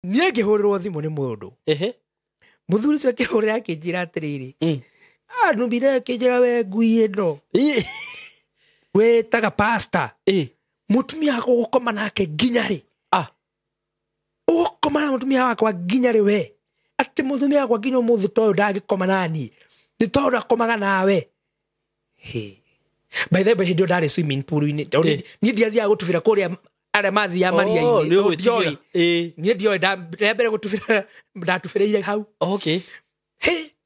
nie ngihurwo thimu ni mundu muthuri ucio akihurira akinjira atiriri nubire akinjira we ngui ino we taga pasta mutumia wako gukoma nake nginyari ukoma na mutumia wako nginyari we ati mutumia wako nginya muthu toyo ndagikoma nani ni toyo ndakomaga nawe by the way he don't have swimming pool ni ndiathia gutubira kuria are mathi ya maria-ini ni ndio ndambere gutubira ndatubire hau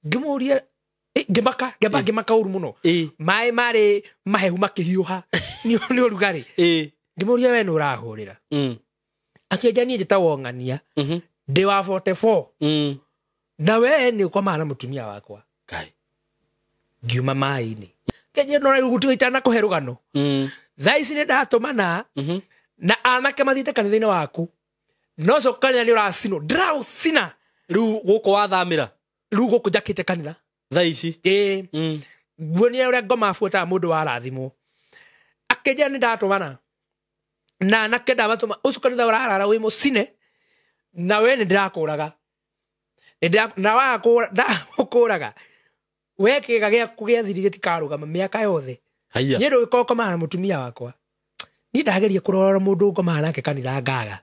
ngimuria ngimaka uru muno mai mari mahehu makihiuha ni urugari ngimuria we no urahurira akienja nie njitagwo Ng'ania ndi wa 44 na we ni ukoma na mutumia wakwa ngiuma mai-ini kenye no rugutiga itana kuherugano thaici ni ndatumana na anake mathite kanitha-ini waku no so kanitha ni uracino ndraucina riu guko wathamira riu guko jakite kanitha thaici guonia uria ngoma afuata mundu wa rathimo akenja ni ndatumana na anake ndamatuma ucio kanitha urarara wi mucine na we ni ndirakuraga na wakuraga we kiga giaku gia thiri gitikarugama miaka yothe ni ndu gikokoma na mutumia wakwa ni ndageria kurora mundu ngoma nake kanitha ngaga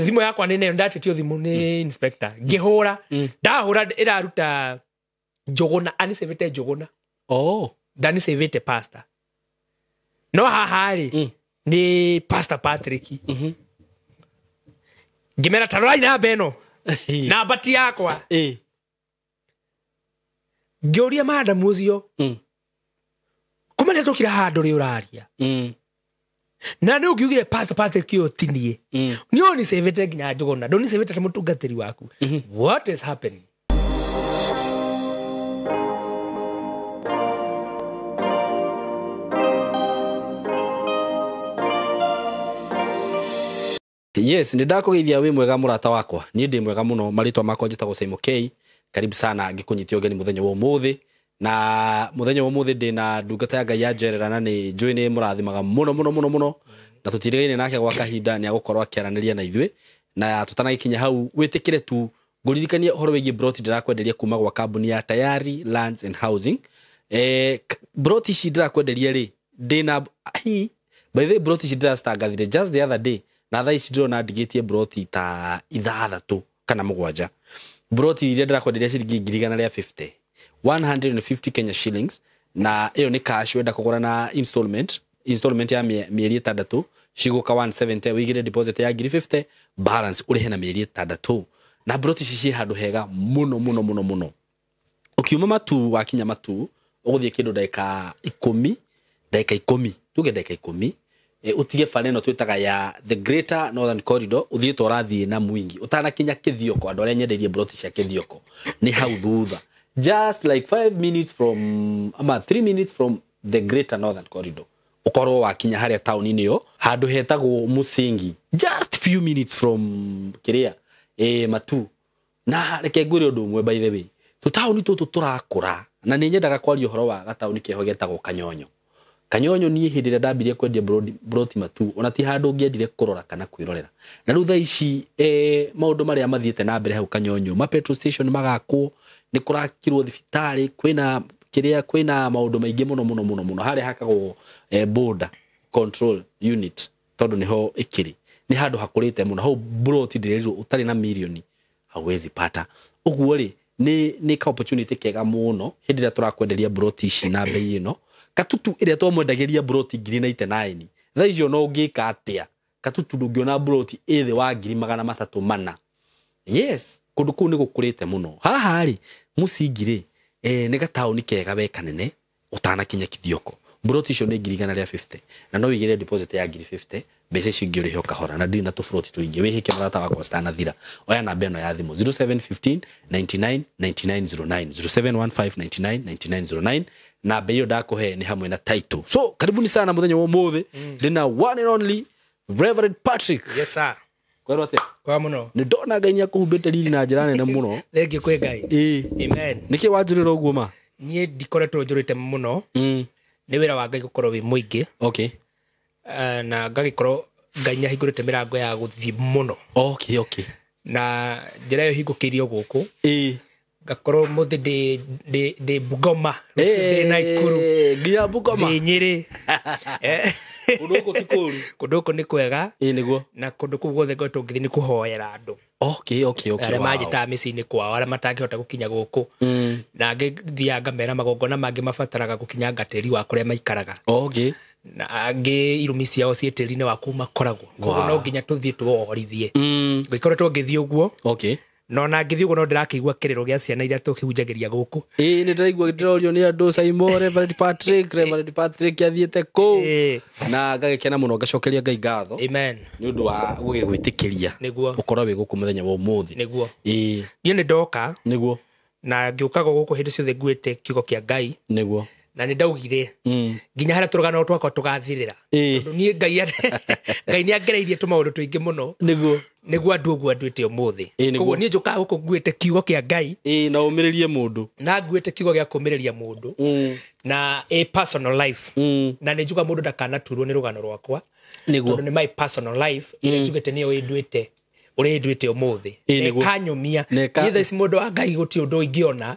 thimu yakwa ni ndatitio thimu ni inspector ngihura ndahura iraruta njuguna anisevete njuguna ndani sevete pastor no hahari ni Pastor Patrick ngimera tarai na beno na bati yakwa ngioria madam ucio kumane tukira handu ri uraria na ni ugiugire Pastor Patrick yotinie ni oni sevete nginya njuguna ndoni sevete mutungatiri waku what is happening Yes, nindakugeithia wi mwega murata wakwa. Ni ndi mwega muno maritwa makwa njitagwo Simon K. Karibu sana ngikunyitio geni muthenya wa umuthi. Na muthenya wa umuthi ndi na ndungata ya Ngai ya Jererana ni njui ni murathimaga muno. Na tutirigaine nake gwa kahinda ni agukorwo akiaraniria na ithuĩ. Na tutanagikinya hau witikire tu nguririkanie horo wigie broti ndirakwenderia kuma gwa kambuni ya Tayari Lands and Housing. Broti ci ndirakwenderia ri ndina by the way broti ci ndirastangathire just the other day. Na thai cidiro na ndigitie broti ta ithathatu kana mugwanja broti ije ndirakwenderia ciringi 150 150 Kenya shillings na iyo ni cash wenda kugura na installment ya mieri 6 ciguka 170 wigire deposit ya 50 balance urihe na mieri 6 na broti cici handu hega muno ukiuma matu wakinya matu uguthie kindu dakika 10 tuge dakika 10 utige faneno twitaga ya the Greater Northern Corridor uthie torathie na mwingi utanakinya kithioko andu aria nyenderie broti cia kithioko ni hau thutha just like 5 minutes from 3 minutes from the Greater Northern Corridor ukorwo wakinya haria town ini yo handu hetagwo Musingi just few minutes from kiria matu na reke ngwire undu umwe by the way town tutu turakura na ni nyendaga kwaria horo wa gatauni keho getagwo Kanyonyo ni hindira ndambirie kwendia broti matu ona ti handu ngiendire kurora kana kwirorera na rutha ici maundu maria mathiete na mbere hau Kanyonyo ma petrol station magakwo ni kurakirwo thibitari kwina maundu maingi muno haria hakagwo border control unit tondu niho ikiri ni handu hakurite muno hau broti ndirerirwo utari na milioni hawezi pata uguo ri ni ka opportunity kega muno hindira turakwenderia broti ici na bei ino katutu iria twamwendageria broti 99 tha icio no ngika atia katutu ndungiona broti ithe wa 300 yes kundu kuu ni gukurite muno haha ri Musingi ni gatauni kega we kanene utanakinya kithioko broti icio ni 150 na no wigire deposit ya 50 mbeca icio ingĩ ũrĩhe kahora na ndina tũburoti tũingĩ wĩhĩke marata wakwa citanathira oya namba ĩno ya thimũ 0715 99 9909 0715 99 9909 namba ĩyo ndakũhe nĩ hamwe na title. So karibuni sana mũthenya wa ũmũthĩ ndina one and only Reverend Patrick. Yes sir. Kwero ate kwa muno nĩ ndona Ngai nĩakũhumbĩte riri na njĩra nene mũno. Thengiũ kwĩ Ngai. Amen. Nĩkĩ wanjũrĩra ũguo ma? Niĩ ndikoretwo njũrĩte mũno. Nĩ wĩra wa Ngai gũkorwo wĩ mũingĩ. Okay. Na ngagĩkorwo Ngai nĩahingũrĩte mĩrango ya gũthiĩ mũno. Okay. na njira yo hingukirio guku ngakorwo muthi ndi Bungoma ndi Naikuru nginya Bungoma ndi Nyeri kundu guku ni kwega niguo na kundu kuu guothe ngo tungithi ni kuhoera andu okay aria manjita micini kwao aria matangihota gukinya guku na ngithia ngamera magongona mangi mabataraga gukinya gateri wa kuria maikaraga okay na angi irumi ciao cietiri-ini wa kuma koragwo koguo no nginya tuthie tuorithie ngikoretwo ngithie uguo okay no na ngithie uguo no ndirakigua kiriro gia ciana iria tukihunjagiria guku ni ndiraigua ndirorio ni andu Simon Reverend Patrick athiete ku na ngagikena muno ngacokeria Ngai ngatho amen ni undu wa gugigwitikiria niguo ukorwo wi guku muthenya wa umuthi niguo ni ndoka niguo na ngiukaga guku hindi ciothe nguite kiugo kia Ngai niguo na ni ndaugire nginya haria turugano twakwa tugathirira tondu ni Ngai ni angereirie tumaundu twingi muno niguo andu uguo anduite umuthi koguo ni njukaga guku nguite kiugo kia Ngai na umiririe mundu na nguite kiugo gia kumiriria mundu na a personal life na ni njuga mundu ndakanaturwo ni rugano rwakwa tondu ni my personal life ile njugite ni nduite uri nduite umuthi kanyumia either is mundu wa Ngai guti undu ingiona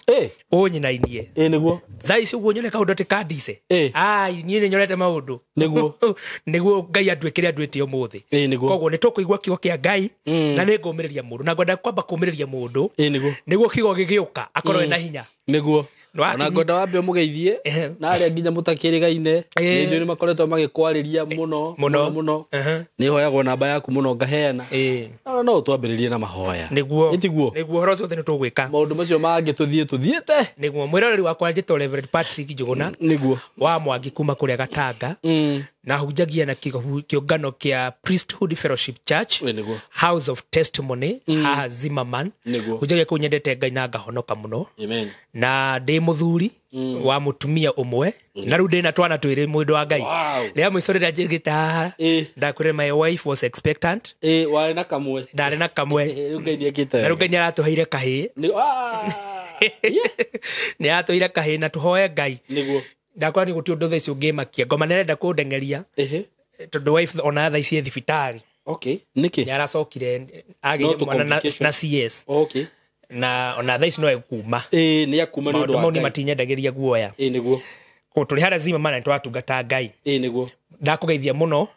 unyinainie niguo thaici uguo nyone kaundu tikandise ai nie ni nyorete maundu niguo Ngai andwikire andwite umuthi koguo ni tukuigua kiugo kia Ngai na ni ngumiriria mundu na ngwenda kwamba kumiriria mundu niguo kiugo gigiuka akorwo ena hinya niguo na ngoda wambe mugeithie na aria nginya mutakirigaine ni makoretwo magikwariria muno ni hoyagwo namba yaku muno ngaheana no twambiririe na mahoya niguo horo ciothe ni tugwika maundu macio mangi tuthiete niguo mwiroreri wakwa njito Reverend Patrick Njuguna niguo wa Mwangi kuma kuria Gatanga na hunjagia na kiungano kia Priesthood Fellowship Church House of Testimony haha Zimmerman hunjagia ku nyendete Ngai na ngahonoka muno amen na ndi muthuri wa mutumia umwe na riu ndina twana twiri mwendo wa Ngai ria mwicorera njigita haha ndakwire my wife was expectant wari na kamwe ndari na kamwe riu Ngai niakite na riu Ngai aratuheire kahi ni atuire kahi na tuhoe Ngai niguo ndakora ni guti undu thaici ungimakia ngoma nerenda kundengeria tondu wife ona thaici thibitari okay niki ni aracokire agire mwana na CS okay na ona thaici no ekuma ni akuma ni ndu moni matinyendagiria guoya niguo ko tuli hara zima mana twatungata Ngai niguo ndakugeithia muno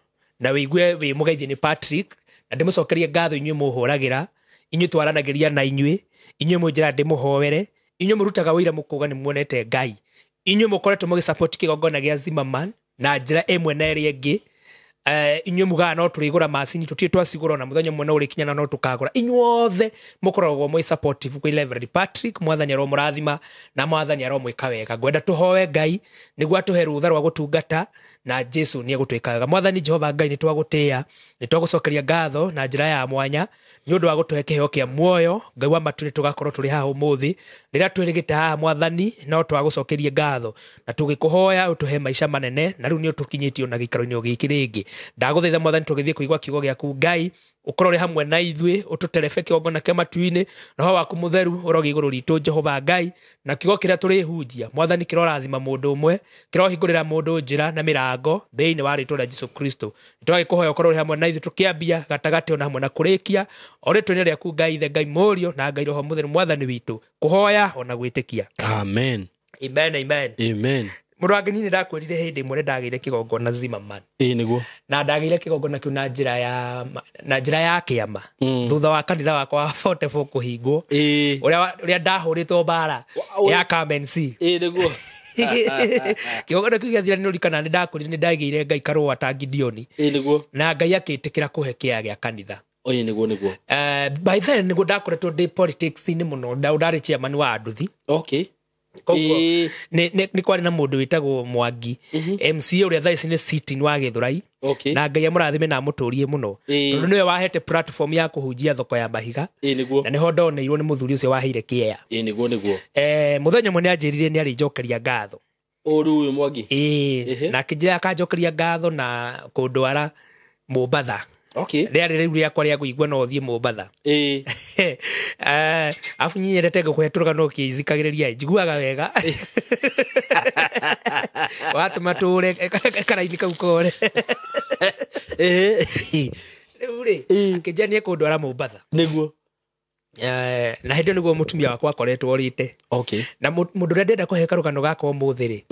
na wigue wi mugeithie ni Patrick na ndimucokerie ngatho inyuĩ muhuragira inyuĩ twaranagiria na inyuĩ munjira ndimuhoere inyuĩ murutaga wira mukuga ni muonete Ngai inyuĩ mukoretwo mugisupport kigongona gia Zimmerman na njira emwe na ĩrĩa ĩngĩ inyuĩ mugaga no turigura macini tutie twacigura na muthenya mwe no urikinyana no tukagura inyuothe mukoragwo mwe supportive kwa Reverend Patrick mwathani ro murathima na mwathani ro mwika wega ngwenda tuhoe Ngai niguo atuhe rutha rwa gutungata na Jesu ni egutwikaga mwathani Jehova Ngai ni twagutia ni twagucokeria ngatho na njira ya mwanya ni undu wa gutuhe kiheo kia muoyo Ngai wa matu ni tugakorwo tuli haha umuthi rira twirigite haha mwathani no twagucokeria ngatho na tugikuhoya utuhe maisha manene na riu ni utukinyitio na gikaro-ini giki ringi ndaguthaitha mwathani tugithie kuigwa kiugo giaku Ngai ukorwo ri hamwe na ithuĩ ututerebe kĩgongona kĩa matu-inĩ roho waku mutheru urogi igũrũ ritũ Jehova Ngai na kiugo kĩrĩa tũrĩhunjia mwathani kĩrorathima mũndũ ũmwe kĩrohingũrĩra mũndũ njĩra na mĩrango thĩinĩ wa rĩtwa rĩa Jesũ Kristo nĩtwagĩkũhoya ũkorwo ri hamwe na ithuĩ tũkĩambia gatagatĩ ona hamwe na kũrĩkia o rĩtwa-inĩ rĩaku Ngai ithe Ngai mũriũ na Ngai roho mutheru mwathani witũ kũhoya ona gwĩtĩkia amen amen mundu wangi ni ndakwirire hindi imwe ndagire kigongona Zimmerman niguo na ndagire kigongona kiu na njira ya kiama thutha wa kanitha wakwa wa 44 kuhingwo uria ndahuritwo bara ya Kamensi niguo kigongona kiu gĩathira nĩ ũrikana nĩ ndakwirire nĩ ndagĩire Ngai karũa ta Gideoni niguo na Ngai akĩtĩkĩra kũhe kĩa gĩa kanitha niguo by then niguo ndakoretwo ndi politics ni muno ndarĩ chairman wa anduthi okay koguo ni kwari na mundu witagwo Mwangi MC uria thaici ni sitting wa Githurai na Ngai amurathime na muturie muno tondu niwe wahete platform ya kuhunjia thoko ya mahiga na niho ndoneirwo ni muthuri ucio waheire kiea niguo muthenya mwe ni anjirire ni ari njokeria ngatho uyu Mwangi na kijira akanjokeria ngatho na kundwara Mombatha riari riu riakwa ria kuigua no thie Mombatha afu nyendete gukwetũrũga no kithikagĩrĩria njiguaga wega watũma tũre karaini kau kore riu ri akĩnjania kũndwara Mombatha niguo na hindi niguo mutumia wakwa akoretwo orite Okay. na mundu ria ndenda kuhe karugano gaka umuthi ri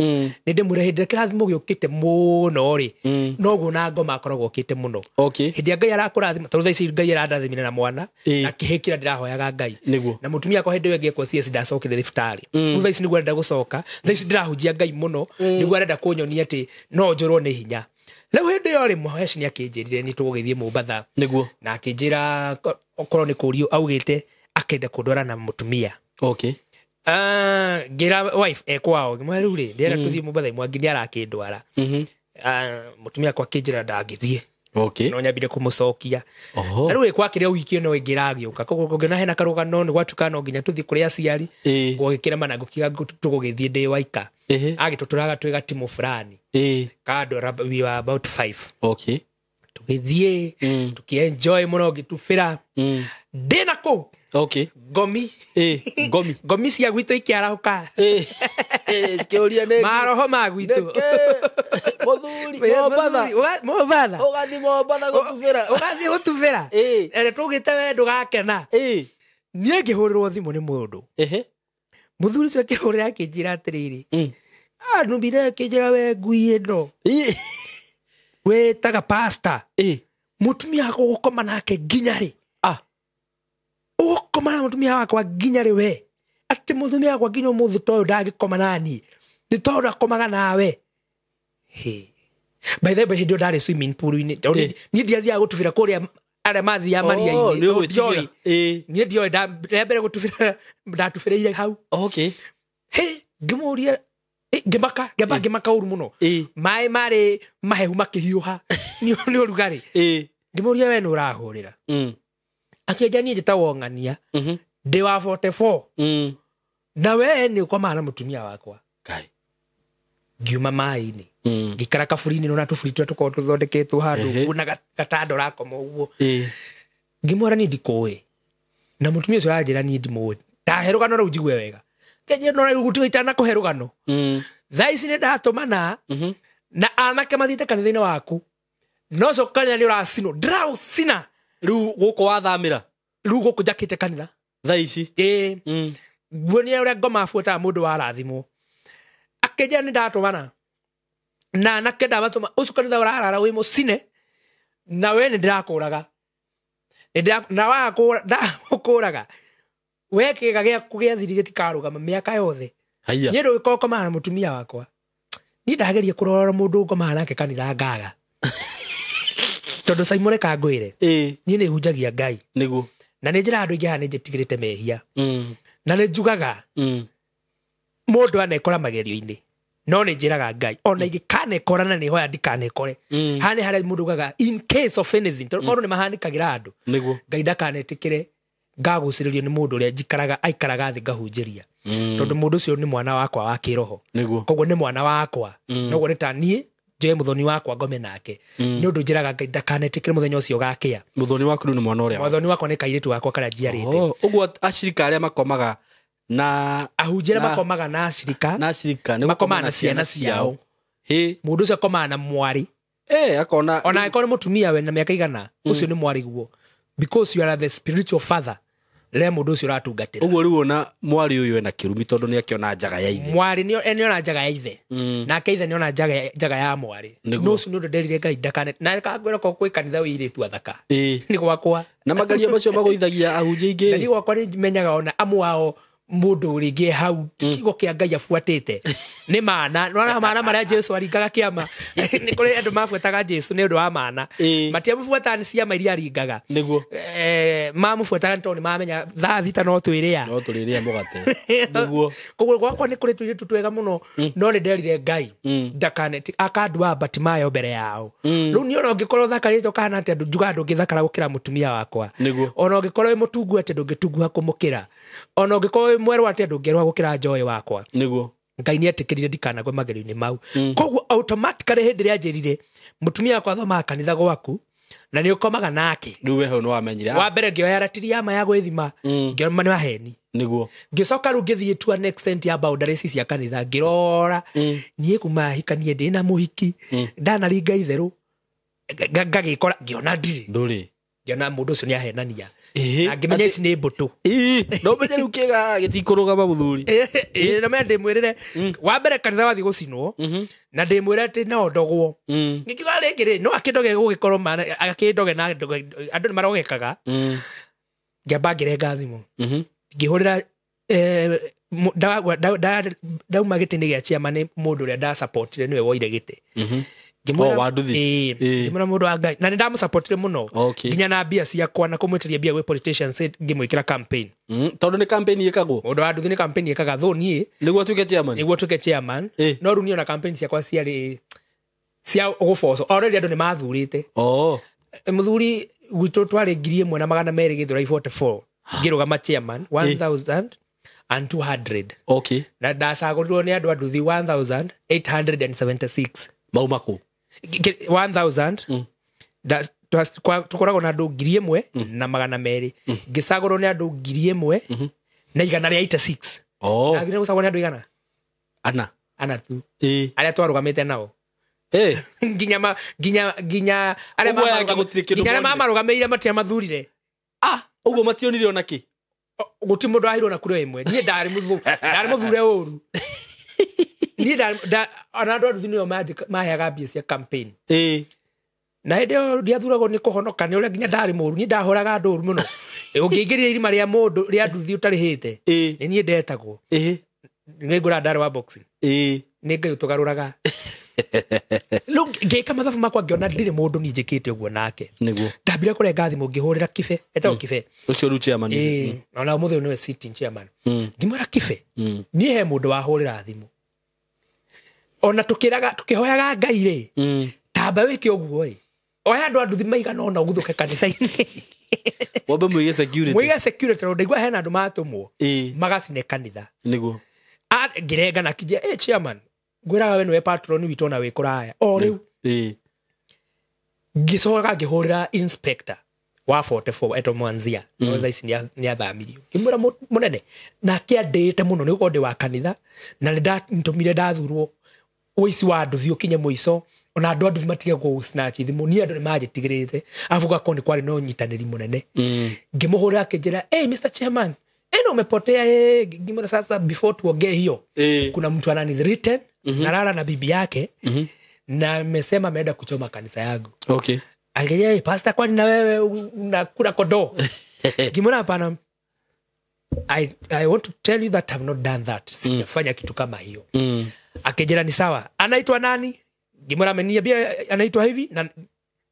ni ndimure hindi kirathimo giukite muno ri noguo na ngoma akoragwo ukite muno. Okay. Hindi Ngai arakurathima tondu thaici Ngai arandathimire na mwana na kihikira ndirahoyaga Ngai Niguo. na mutumia akwa hindi wengekwo CS ndacokire thibitari thaici niguo ndenda gucoka thaici ndirahunjia Ngai muno niguo arenda kunyonia ati no njurwo ni hinya. Riu hindi yo rimwe Heshi ni akinjirire ni tugithie Mombatha Niguo. na akinjira okorwo ni kurio augite akenda kundwara na mutumia. Okay. Ngira wife ekwao ngimwari ri ndera tuthie Mombatha mwangi ni arakindwara mutumia kwa kinjira ndangithie. Okay. No nyambire kumucokia Oho. riu ikwa kiria wiki no ingiragiuka koguo ngina hena karugano ni gwatukana nginya tuthi kuria aciari gugikira manango kiga tugugithie ndi waika agituturaga twiga timu fulani kado we were about 5. Okay. Tugithie tukienjoy muno gitufira ndina ku. Okay. Gomi Gomi. gomi cia gwitu ikiarauka Skiuria ne maroho ma gwitu muthuri Mombatha ugathi Mombatha gutubira ugathi gutubira ere tugite we ndugakena nie ngihurirwo thimu ni mundu muthuri cio akihurira akinjira atiriri numbire akinjira we ngui ino wetaga pasta mutumia gukoma nake nginya ri ukoma na mutumia wakwa nginya ri we ati mutumia wakwa nginya muthu toyo ndagikoma nani ni toyo akomaga nawe by the way hindi ndari swimming pool ni ni ndiathia gutubira kuria are mathia maria ini ni ndio ndambere gutubira ndatubira hau. Okay. Ngimuria ngimaka uru muno mai mari mahehu makihiuha ni urugari ngimuria we no urahurira akienja nie njitagwo Ng'ania ndi wa 44 na we ni ukoma na mutumia wakwa ngiuma mai-ini ngikara kaburi-ini na tuburi twa tukorwo tuthondeketwo handu na gatando rakoma uguo ngimwara ni ndikui na mutumia ucio anjira ni ndimuwi ndaherugano riu njigue wega kenye no riu gutigaitana kuherugano thaici ni ndatumana na anake mathite kanitha-ini waku no cokania ni uracino ndiraucina Riu guku wathamira riu guku njakite kanitha thaici guonia uria ngoma afuataga mundu wa rathimo akenjira ni ndatumana na anake ndamatuma ucio kanitha urarara wi mucine na we ni ndirakuraga na wakuraga we kiga giaku gia thiri gitikarugama miaka yothe ni ndu gikokoma na mutumia wakwa ni ndageria kurora mundu ngoma nake kanitha ngaga tondu Simon Kangwire ni ni hunjagia Ngai niguo na ni njira andu ingi hane njitigirite mehia na ni njugaga mundu anekora magerio-ini no ni njiraga Ngai ona ingikana na ni hoya ndikanekore hane haria mundu gaga in case of anything tondu mundu ni mahanikagira andu niguo Ngai ndakanetikire ngaguciririo ni mundu uria njikaraga aikaraga thi ngahunjiria tondu mundu ucio ni mwana wakwa wa kiroho koguo ni mwana wakwa noguo ni ta nie njoe muthoni wakwa ngome nake ni undu njiraga Ngai ndakanetikire muthenya ucio gakia muthoni waku ni mwana uria muthoni wakwa ni kairitu wakwa karia njiarite uguo acirika aria makomaga na ahunjira makomaga na acirika ni makomaga na ciana ciao mundu ucio akomaga na mwari akona ona akona mutumia we na miaka igana ucio ni mwari guo because you are the spiritual father le mundu ucio ratungatira uguo riu ona mwari uyu ena kirumi tondu ni akiona njaga ya ithe mwari ni ona njaga ya ithe na ke ithe ni ona njaga ya mwari no ucio ndu nderire Ngai ndakane na kangwira ko kwi kanitha wiritu athaka ni gwakwa na magaria macio magoithagia ahunjia ingi ni gwakwa ni menyaga ona amu wao mundu uringi hau kigo kia Ngai afuatite ni mana nona mana maria Jesu aringaga kiama ni kuri andu mafuataga Jesu ni undu wa mana matia mufuata ni ciama iria aringaga niguo mamufuataga tondu ni mamenya thaa thita no twiria mugate niguo koguo gwakwa ni kuri twitu twega muno no ni nderire Ngai ndakaneti akandua Batimayo mbere yao riu ni ona ungikorwo thakarito kana ati andu njuga andu ngithakara gukira mutumia wakwa ona ungikorwo mutungu ati ndungitunguha kumukira ona ungikorwo mwerwa ati andu ngerwa gukira njoe wakwa niguo Ngai ni atikirire ndikanagwe magerio-ini mau koguo automatically hindi ria njirire mutumia wakwa thoma kanitha gwaku na ni ukomaga nake riu weho no wamenyire wa mbere ngioya ratiri ya ma ya gwithima ngioma ni waheni niguo ngicoka ru ngithie to an extent ya boundaries cia kanitha ngirora nie kuma hikanie ndina muhiki ndanaringa itheru ngagikora ngiona ndiri ngiona mundu ucio ni ahenania na ngimenya ici ni mbutu no menye riu kiega gitikurugama muthuri na me ndimwirire wa mbere kanitha wathi gucinwo na ndimwire ati no ndogwo ngikiuga ringi ri no akindoge gugikorwo akindoge na andu ni marogekaga ngiamba ngirenga thimu ngihurira dauma giti ni gia chairman mundu uria da supportire niwe woire giti ngimwira mundu wa Ngai na ndamu supportire muno nginya na bia ciakwa na kumwitiria bia gwe politicians ngimwikira campaign tondu ni campaign yekagwo mundu wa nduthi ni campaign yekaga thoni niguo tuke chairman no runio na campaign ciakwa ciari cia gufoco already andu ni mathurite muthuri gwitu twari 1200 githura 44 ngirugama chairman 1200 na ndacagũrirwo nĩ andũ anduthi 1876 maumako 1000 tukoragwo na andũ 1000 na 200 ngĩcagũrwo nĩ andũ 1000 na 186 na ngire gũcagũrwo nĩ andũ igana ana tu arĩa twarũgamĩte nao nginya arĩa mamarũgamĩire matia mathurire ũguo mationire ona kĩ guti mundu ahirwo na kure imwe nie ndari muthure uru nie ana andu andu nio maheaga mbia cia campaign na hĩndĩ ndiathuragwo nĩ kũhonoka nĩ ũrĩa nginya ndari mũru nie ndahoraga andu uru muno ũngĩingĩrĩra irima rĩa mũndũ rĩa nduthi ũtarĩhĩte nĩ nie ndetagwo nĩ ngũra ndari wa boxing nĩ Ngai ũtũgarũraga look ngeka mathabu makwa ngiona ndirĩ mũndũ ni njĩkĩte ũguo nake niguo ndambire kũrenga thimũ ngĩhũrĩra Kibe etagwo Kibe ũcio ru chairman na mũthĩ nĩwe sitting chairman ngĩmwĩra Kibe niĩ he mũndũ wahũrĩra thimũ ona tũkĩhoyaga Ngai rĩ tamba wĩke ũguo oya andũ anduthi maigana ona ũgũthũke kanitha-inĩ wambe mwĩge security tondũ ndaigua hena andũ matũmwo magacine kanitha niguo ngĩrenga na kijia chairman ngwĩraga we nĩwe patron witũ ona wĩ kũraya o rĩu ngĩcoka ngĩhũrĩra inspector wa 44 eto Mwanzia no tha ici nĩ athamirio ngĩmwĩra mũnene nake andĩte mũno nĩ gũkorwo ndĩ wa kanitha na nĩndatũmire ndathurwo ũici wa nduthi ũkinye mũico ona andũ anduthi matige gũsnatch thimũ niĩ andũ nĩ manjĩtigĩrĩte arabu gakorwo nĩ kwarĩ na ũnyitanĩri mũnene ngĩmũhũrĩra akĩnjĩra Mr. Chairman eno umepotea ngimwĩra sasa before tuongee hiyo kuna mtu ananithreaten nalala na bibi yake na amesema ameenda kuchoma kanisa yangu Algeria pastor kwani na wewe unakula kondoo ngimwĩra hapana I want to tell you that I have not done that sijafanya kitu kama hiyo akijera ni sawa anaitwa nani ngimwĩra ameniambia anaitwa hivi na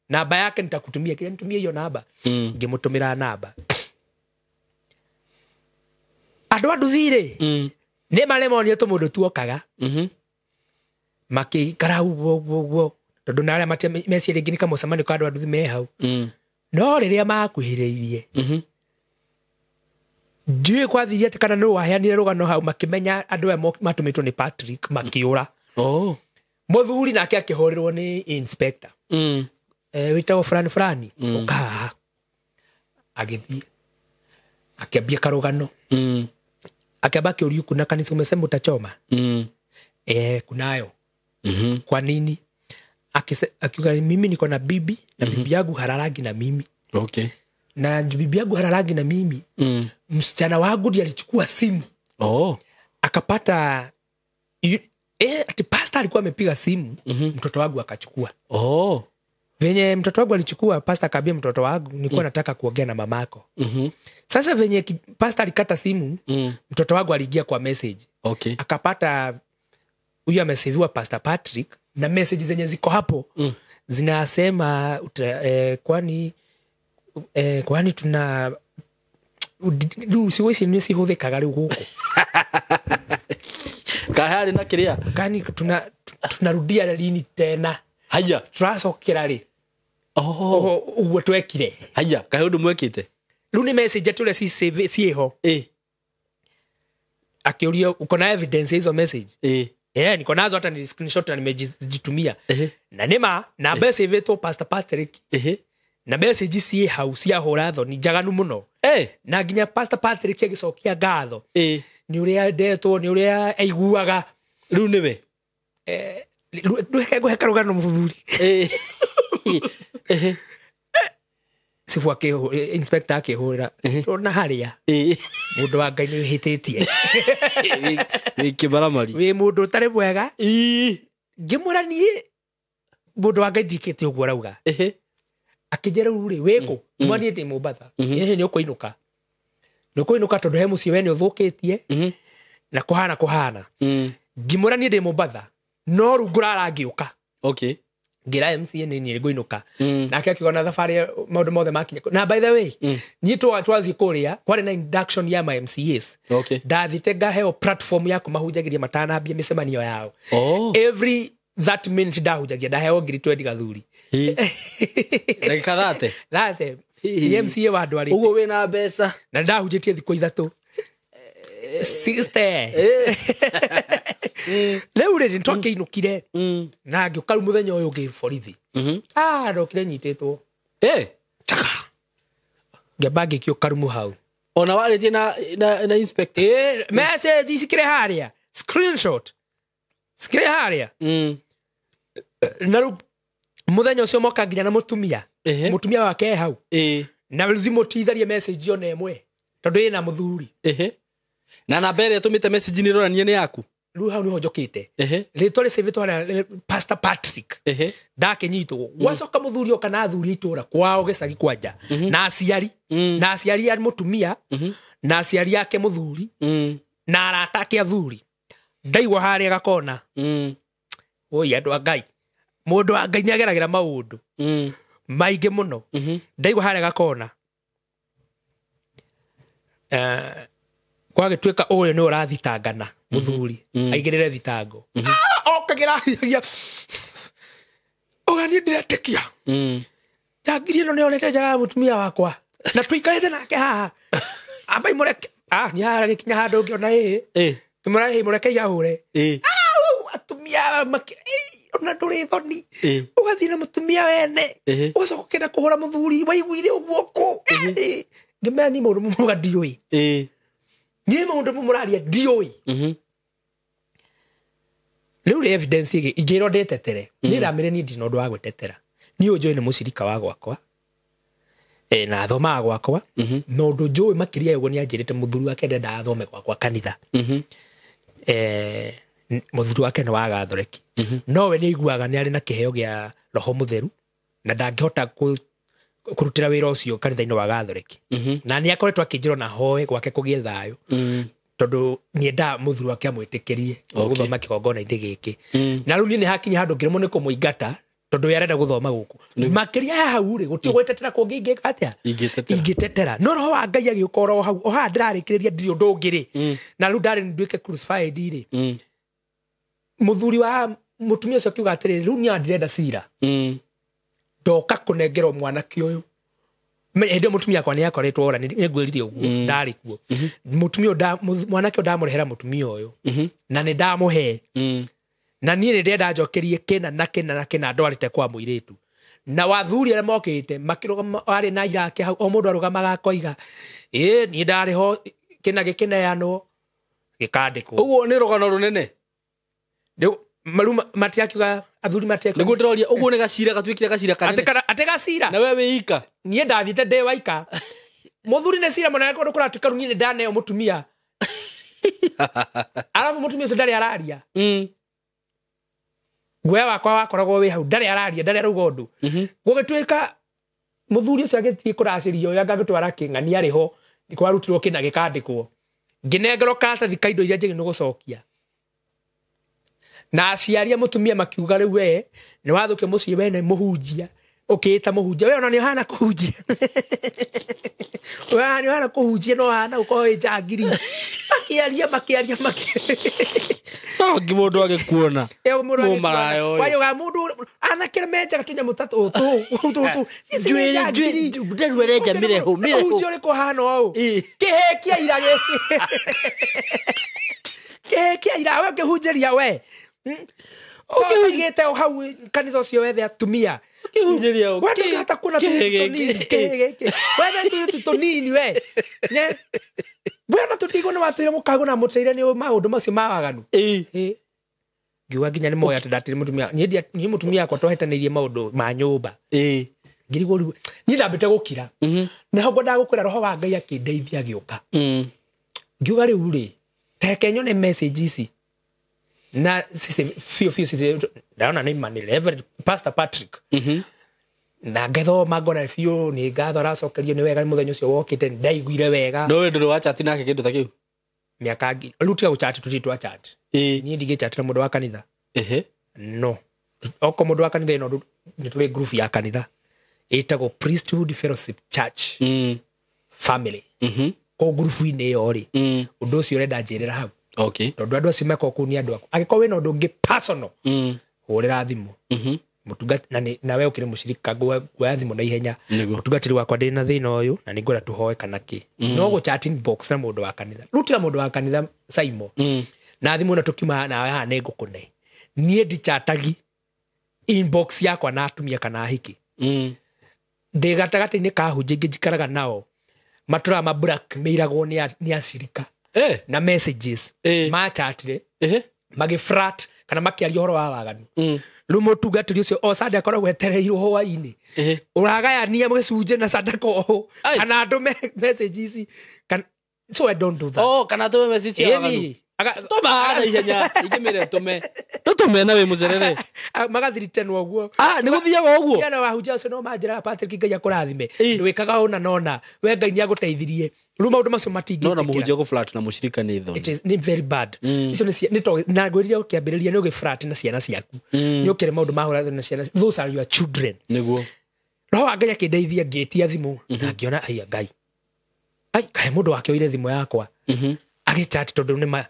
namba yake nitakutumia kile nitumie hiyo namba ngimũtũmĩra namba andũ anduthire nĩ maremonio tũmũndũ tuokaga makĩikara ũguo tondũ na arĩa matia meciria rĩngĩ nĩ kamũcemanio ka andũ anduthi me hau no rĩrĩa makuhĩrĩirie ndiũĩ kwathirie atĩ kana nĩ waheanire rũgano hau makĩmenya andũ aya matũmĩtwo nĩ Patrick makĩũra mũthuri nake akĩhũrĩrwo nĩ inspector wĩtagwo fulani ũkaha agĩthiĩ akiambia karugano akiamba kiurio kuna kanisa umesema utachoma kunayo kwa nini akiuga mimi niko na bibi na bibi yangu hararangi na mimi na bibi yangu hararangi na mimi msichana wangu ndiye alichukua simu akapata ati pastor alikuwa amepiga simu mtoto wangu akachukua venye mtoto wangu alichukua pastor akaambia mtoto wangu nilikuwa nataka kuongea na mamako sasa venye pastor alikata simu mtoto wangu aliingia kwa message akapata huyu ameseviwa Pastor Patrick na message zenye ziko hapo zinasema kwani tuna siwezi nisi hudhikaga rĩu gũkũ kahari na kiria kani tunarudia lini tena haya turacokera rĩ uguo twekire haya kahe ũndũ mwekĩte rĩu nĩ message tũrĩa ciĩho akĩũria uko na evidence hizo message niko nazo hata ni screenshot na nimejitumia na nĩma namba ĩcĩvĩtwo Pastor Patrick na message ciĩ hau cia hũra thoni njaganu mũno na nginya Pastor Patrick agĩcokia ngatho nĩ ũrĩa ndetwo nĩ ũrĩa aiguaga rĩu nĩwe ndweke ngũhe karũgano mũthuri sifu inspector akihurira na haria mundu wa Ngai ni hititie kibaramari we mundu tare bwega ngimura nie mundu wa Ngai ndikite uguo rauga akijera uri weko twani ndi Mombasa ni ukuinuka tondu he mucie we ni uthukitie na kuhana ngimura nie ndi Mombasa no rungura ngiuka okay ngira MCA ni nguinuka nake akigona thabari maundu mothe makinya na by the way ni twathi kuria kwari na induction ya my MCAs okay ndathite ngaheo platform ya kumahunjagiria matanambia micemanio yao every that minute ndaheo ngiri 20 gathuri ndagika thate MCA wa andu ari uguo wina mbeca na ndahunjitie thikũ 3 sister leo rĩrĩ ntokiinukire na ngĩũka rĩu mũthenya ũyũ ngĩborithi ndokire nyitĩtwo chaka ngĩamba ngĩkiũka rumu hau ona warĩtie na inspector message cikĩrĩ harĩa screenshot cikĩrĩ harĩa na rĩu mũthenya ũcio moka nginya na mũtumia wake hau na thimũ titharie message ona ĩmwe tondũ ĩna mũthuri na namba ĩrĩa tũmĩte message nĩ ĩronania nĩ yaku rĩu hau nĩho njokĩte rĩtwa rĩcĩvĩtwo Pastor Patrick ndakinyitwo gwacoka mũthuri oka na athuri itũra kwao gĩcagi kwanja na aciari ya mũtumia na aciari yake mũthuri na arata ake athuri ndaigua harĩa gakona oi andũ a Ngai mũndũ wa Ngai nĩageragĩra maũndũ maingĩ mũno ndaigua harĩa gakona gwagĩtuĩka ũyũ nĩ ũrathitangana mũthuri aigĩrĩre thitango okagira ogani ndiretekia njangiri ĩno nĩonete njaga ya mũtumia wakwa na tũikarĩte nake haha amba imũreke nĩ haragĩkinya handũ ngĩona ngĩmũra mũreke ihahũre atumia ona ndũrĩ thoni ũgathiĩ na mũtumia wene ũgacoka ũkenda kũhũra mũthuri waiguire ũguo kũ ngĩmenya nĩ mũndũ mũmuga ndiũĩ nĩ mũndũ mũmũraria ndiũĩ rĩu rĩ evidence ingĩrwo ndetetere nĩ ramĩre niĩ ndina ũndũ wa gwĩtetera niĩ ũnjũĩ nĩ mũcirika wa gwakwa na athomaga gwakwa na ũndũ njũĩ makĩria ũguo nĩ anjĩrĩte mũthuri wake ndenda athome gwakwa kanitha mũthuri wake nĩ wa Gathoreki nowe nĩ aiguaga nĩ arĩ na kĩheo gĩa Roho Mũtheru na ndangĩhota kũrutĩra wĩra ũcio kanitha-inĩ wa Gathoreki na nĩ akoretwo akĩnjĩrwo na hoe gwake kũgĩe thayũ tondũ nĩendaga mũthuri wake amwĩtĩkĩrie gũthoma kĩgongona-inĩ gĩkĩ na rĩu niĩ nĩ hakinya handũ ngĩremwo nĩ kũmũingata tondũ we arenda gũthoma gũkũ makĩria hau rĩ gũtirĩ gwĩtetera kũngĩ ingĩka atĩa ingĩtetera no Roho wa Ngai agĩũka oro hau o haha ndĩrarĩkĩrĩria ndirĩ ũndũ ũngĩ rĩ na rĩu ndarĩ nduĩke crucified rĩ mũthuri wa mũtumia ũcio akiuga atĩrĩrĩ rĩu niĩ ndirenda cira ndoka kũnengerwo mwanake ũyũ hĩndĩ mũtumia akwa nĩ akoretwo ora nĩ ngwĩrire ũguo ndarĩ kuo mũtumia mwanake ndamũrehera mũtumia ũyũ na nĩ ndamũhe na niĩ nĩ ndenda njokerie kĩna na ndwarĩte kwa mũirĩtu na wathuri arĩa mokĩte makĩrũgama arĩ na irake hau o mũndũ arũgamaga akoiga niĩ ndarĩ ho kĩna gĩkĩneanwo gĩkandĩkwo ũguo nĩ rũgano rũnene rĩu matiakiuga athuri matiakiuga nĩguo ndĩroria ũguo nĩ gacira gatuĩkire gacira kanene atĩ gacira na we wĩika niĩ ndathite ndĩ waika mũthuri nĩ cira mũnene kũndũ kũratuĩka rĩu niĩ nĩ ndaneo mũtumia arabu mũtumia ũcio ndarĩ araria guoya wakwa wakoragwo wĩ hau ndarĩ araria ndarĩ arauga ũndũ gũgĩtuĩka mũthuri ũcio agĩthiĩ kũracĩria ũyũ angagĩtwara kĩng'ania arĩ ho kwarutirwo kĩna gĩkandĩkwo ngĩnengerwo karatathi ka indo iria njĩgĩ nĩ gũcokia na aciari a mũtumia makiuga rĩu we nĩ wathũkia mũciĩ wene mũhunjia ũkĩĩta mũhunjia we ona nĩ ũhana kũhunjia we nĩ ũhana kũhunjia no hana ũkorwo wĩ njangiri makĩaria no ngi mũndũ agĩkuona mũmarayo wayũga mũndũ anakĩra menjaga tũnyamũ ta tũtũ njuĩrĩ arenja mĩreho ũhunjia ũrĩkũ hana ũũ kĩhĩkia ira gĩkĩ kĩhĩkia ira we ũkĩhunjĩria we ũkĩigĩte hau kanitha ũcio wethe atumia kĩhunjĩria wenda hata kuna tũtũ tũnini we wena tũtigwo nĩ watũire mũkago na mũteire nĩ maũndũ macio mawaganu ngiuga nginya nĩ moya atĩ ndatĩrĩ mũtumia niĩ mũtumia akwa twahetanĩirie maũndũ ma nyũmba ngirigwo ni ndambite gukira na hogo ndagukira roho wa Ngai akindeithia gioka ngiuga riu ri teke nyone message ici na fio ndaona ni man Reverend Pastor Patrick na ngethoma ngona fio ni ngatho racokerio ni wega muthenya ucio wokite ndaiguire wega no we nduru wa chat nake kindu ta kiu miaka rutia guchat tutitwa chat ni ndige chat na mundu wa kanitha no oko mundu wa kanitha no ni tuli group ya kanitha itago Priesthood Fellowship Church family ko group ine yori undu ucio renda njirira hau okay tondu andu acio meko kuni andu ako agiko we no ndungi personal hurira thimu mutungati na we ukire mushirika gwa thimu na ihenya mutungatiri wakwa ndina thina uyu na ningura tuhoe kana ki no go chat inbox na mundu wa kanitha rutia mundu wa kanitha Saimo na thimu na tukima na ha ne ngukune nie ndi chatagi inbox yakwa na atumia kana hiki ndigatagati-ini ka hunjingi njikaraga nao matura ma blackmailagwo ni ashirika na messages ma chatire magifrat kana makiaria horo wa waganu rumo tugatiri ucio o sande akorwo gwetereirwo hwa-ini uragayania mwicunje na sadako kana ndo messages kan so I don't do that kana to message ya waganu toma ada ihenya igimire tume na we mucerere magathiritenwo guo ni guthiaga uguo yana wahunjia ucio no manjira Patrick Ngai akurathime ndwikaga una nona we Ngai ni aguteithirie ruma undu macio matingi no muhunjia go flat na mushirika ni thoni it is very bad icio ni to na ngwiriria ukiambiriria ni ugifrat na ciana ciaku ni ukire maundu mahura na ciana those are your children niguo roho Ngai akindeithia ngetia thimu na ngiona aya Ngai kae mundu wake oire thimu yakwa agichat tondu ni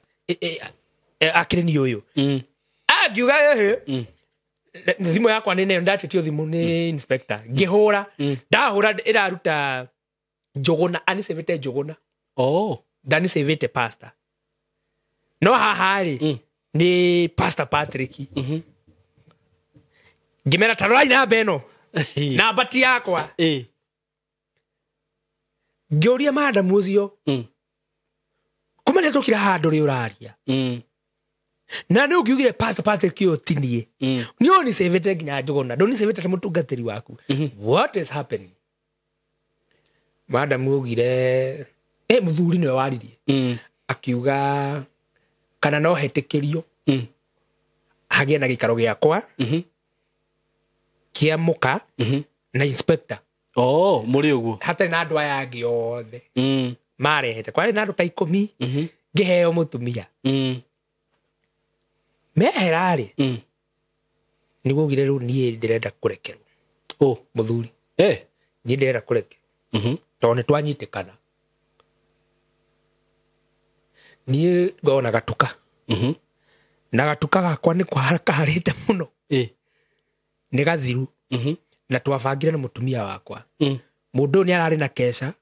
akire ni uyu agiuga thimu yakwa nene ndatitio thimu ni inspector ngihura ndahura iraruta njogona anisevete njogona ndani sevete pastor no hahari ni Pastor Patrick ngimera tarai na beno na bati yakwa ngioria madam ucio kumane tukira handu ri uraria na ni ugiugire Pastor Patrick otinie ni oni sevete nginya njogona ndoni sevete ta mutungatiri waku what is happening madam ugire muthuri niwe waririe akiuga kana no hetikirio hagia na gikaro giakwa kia muka na inspector muri uguo hatari na andu aya angi othe marehete kwari na andu ta 10 ngiheo mutumia meherari niguo ugire riu nie ndirenda kurekerwo muthuri nie ndirenda kurekerwo tone twanyitikana nie ngona gatuka na gatuka gakwa ni kwaharite muno ni gathiru na twabangire na mutumia wakwa mundu ni arari na kesha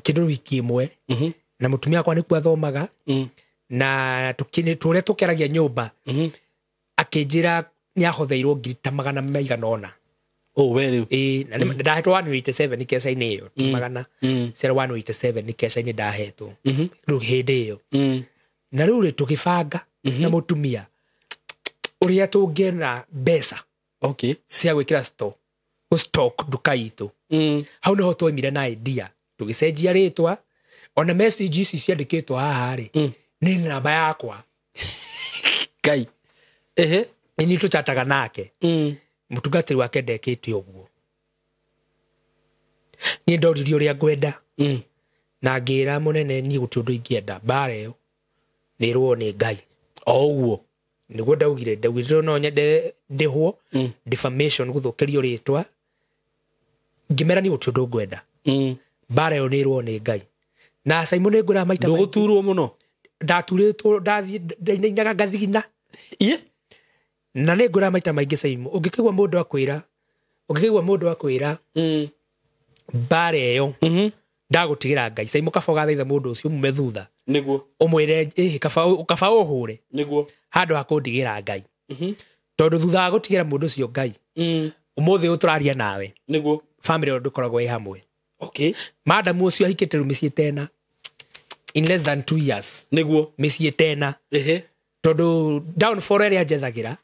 kindu wiki imwe na mutumia wakwa ni kwathomaga na tule tukeragia nyumba akinjira ni ahotheirwo ngiri ta 100 weri na ndahetwo 187 ni kesha ini iyo magana 187 ni kesha ini ndahetwo riu hindi iyo na riu ri tukibanga na mutumia uria tungena mbeca cia gwikira stock duka itu hau niho twaimire na idea tugicenjia ritwa ona message ici ciandikitwo haha ri ni namba yakwa Ngai ni tuchataga nake mutungatiri wake ndekite uguo ni ndoririo ria ngwenda na ngira munene ni guti undu ingienda bara iyo nirwo ni Ngai uguo niguo ndaugire no nyende ndihwo defamation guthukirio ritwa ngimera ni guti undu ngwenda bara iyo nirwo ni Ngai na Simon ngura maita nduguturwo muno ndaturitwo ndathie ndainaga ngathigina na ni ngura maita maingi Simon ungikigwa mundu akwira bara iyo ndagutigira Ngai Simon kafoga thaitha mundu ucio mume thutha niguo umwire kaba uhure niguo handu hakundigira Ngai tondu thutha wa gutigira mundu ucio Ngai umuthi uturaria nawe niguo family ndukoragwo i hamwe madam ucio ahikite rumicii tena in less than 2 years niguo micii tena tondu downfall ria jethagira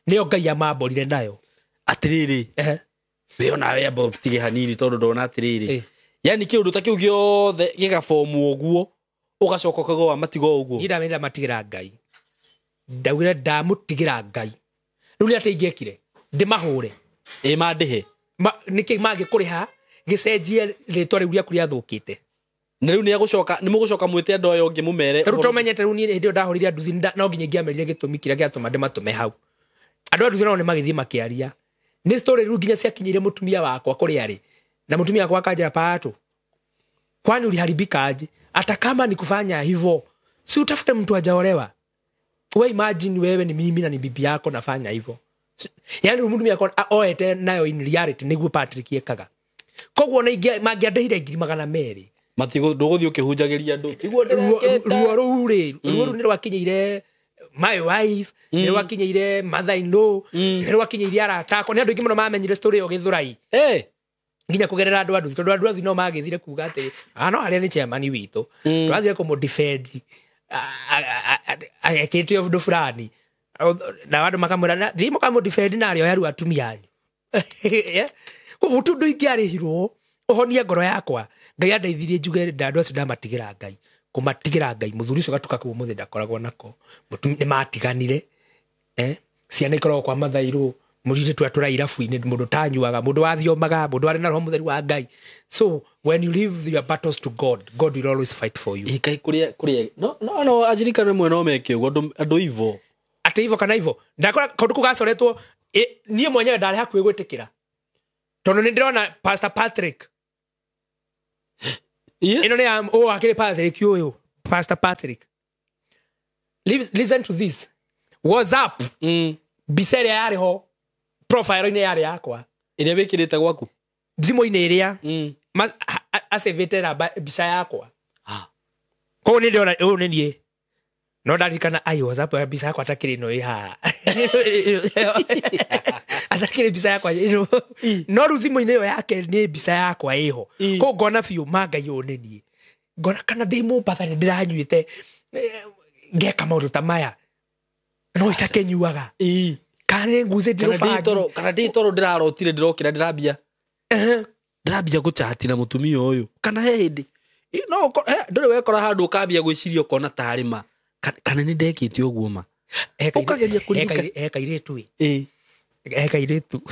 niyo Ngai amamborire nayo atiriri we nawe amba tige hanini tondu ndona atiriri yani kiundu ta kiu giothe gigabomu uguo ugacoka kagwa matigo uguo ira menda matigira Ngai ndawira ndamutigira Ngai riu ni ateingekire ndimahure mandihe niki mangikuriha gicenjie ritwa riu ria kuria thukite na riu ni agucoka ni mugucoka mwite ndo yo ngi mumere riu tomenyete riu ni hindi ndahurire nduthi no nginya ngiamerire gitumi kiria giatuma ndimatume hau andu nduthi no ni magithii makiaria ni story riu nginya ciakinyire mutumia wakwa kuri ari na mutumia wakwa akajira pato kwani uliharibika aje hata kama ni kufanya hivyo si utafute mtu ajaolewa wewe imagine wewe ni mimi na ni bibi yako nafanya hivyo yani mtu yako oete nayo in reality niguo Patrick ekaga kogwo na ingia mangiandehire 200 matigo nduguthi ukihunjagiria ndu iguo ruo ruri ni rwakinyeire my wife ni rwakinyeire mother in law ni rwakinyeire arata ko ni andu ingi muno mamenyire story yo githurai nginya kugerera andu andu no magithire kuga ati no aria ni chairman witu twathire ko mo defend akete of do fulani na wandu makamwira na thimo kamo defend na ario yaru atumia anyu utu ndu ingiarihirwo uhonie ngoro yakwa Ngai andeithirie njuge ndandu acio ndamatigira Ngai kumatigira Ngai muthuri ucio gatuka ku muthi ndakoragwo nako ni matiganire ciana ikoragwo kwa mathairu murire twatura irafu-ini mundu tanyuaga mundu wathiomaga mundu ari na roho mutheru wa Ngai so when you leave your battles to God will always fight for you ikai kuria no ajirikana mwe no meke uguo andu ivo ate ivo kana ivo ndakora kondu kugacoretwo nie mwenyewe ndari hakuwe gwitikira tondu ni ndirona Pastor Patrick ino ni akire Patrick uyu Pastor Patrick listen to this what's up bisere yari ho profile ine yari yakwa iria wikirite gwaku thimo-ini iria asevete na bisa yakwa ko ni ndiona uyu ni nie no ndarikana ai WhatsApp ya bisa yakwa atakiri no iha atakiri bisa yakwa ino no ru thimo-ini yo yake ni bisa yakwa iho ko ngona biu Ngai uyu ni nie ngona kana ndimo patha ni ndiranyuite ngeka maundu ta maya no itakenyuaga kare nguze kana nditoro ndirarotire ndirokira ndirambia guchati na mutumia uyu kana hindi no ndore wekora handu ukambia gwiciria ukona tarima kana ni ndekite uguo ma ukageria kuririka ekairetu ekairetu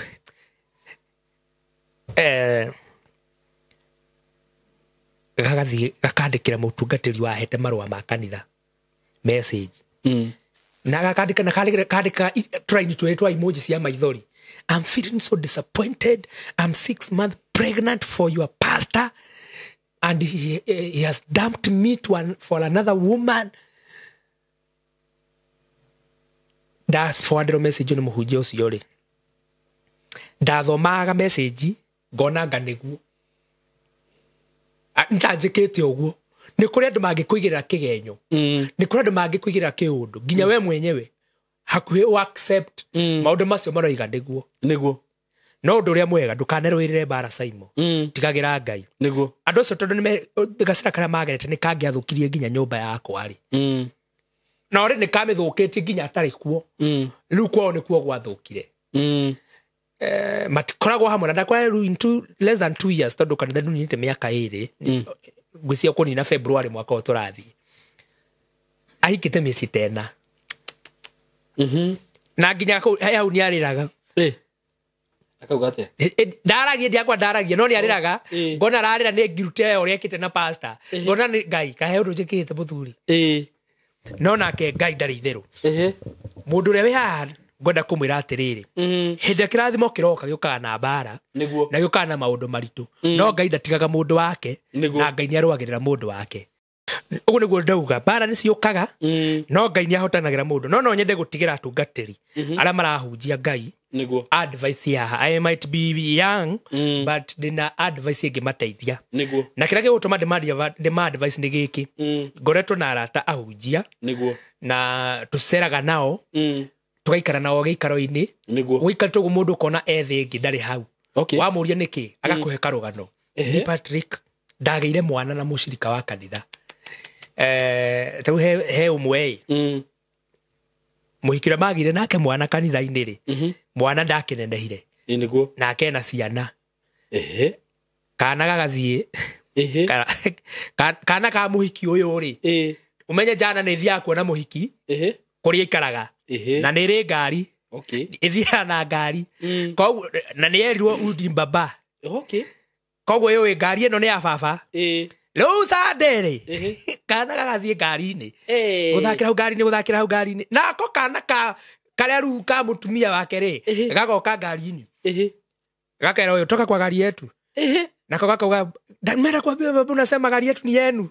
gakandikira mutungatiri wa hete marua ma kanitha message na gakandika trying to etwa emojis ya maithori I'm feeling so disappointed I'm 6 months pregnant for your pastor and he has dumped me for another woman that's forwarded message ni muhunjia ucio ri ndathomaga message ngona nganiguo ndanjikite uguo ni kuri andu mangikuigirira kigenyo ni kuri andu mangikuigirira kiundu nginya we mwenyewe hakuhi u accept maundu macio maroiga niguo no undu uria mwega ndukanerwirire bara Saimo tigagira Ngai niguo andu acio tondu ni gacira karia magerete ni kangiathukirie nginya nyumba yakwa ri na ori ni kamithukitie nginya atari kuo riu kwao ni kuo gwathukire matikoragwo hamwe na ndakwa in less than 2 years tondu kanitha nunite miaka 2 ngwisia kuni na February mwaka wa turathi ahikite miezi tena na nginya hau ni ariraga akaugate ndaragia ndiakwa ndaragia no ni ariraga ngona ararira ni ngirute ori ekite na pastor ngona ni Ngai kahe undu njikite muthuri no nake Ngai ndari itheru mundu ria we haha ngwenda kumwira atiriri hindi kirathimo kiroka giukaga na mbara na giukaga na maundu maritu no Ngai ndatigaga mundu wake na Ngai niarwagirira mundu wake uguo niguo ndauga mbara ni ciukaga no Ngai niahotanagira mundu no nyende gutigira atungatiri aria marahunjia Ngai advice ya I might be young but dina advice ingimateithia na kira gigutuma ndima advice ni giki ngoretwo na arata ahunjia na tuceraga nao tugaikara nao giikaro-ini gwikara tugu mundu kona ethi ingi ndari hau wamuria niki agakuhe karugano ni Patrick ndageire mwana na mushirika wa kanitha tau he umwe muhikira magire nake mwana kanitha-ini ri mwana ndakinenehire niguo nake na ciana kana gagathie kana ka muhiki uyu ri umenye jana ni thia kuona muhiki kuria ikaraga na ni ri ngari ithia na ngari koguo na ni erirwo udi baba koguo yo ngari eno ni ya baba riu sandere kana gagathie ngari-ini guthakira hau ngari-ini nako kana karia ru ka mutumia wake ri gagoka ngari-ini gakera uyu toka kwa gari yetu nako gakauga ndamera kwambia baba unasema gari yetu ni yenu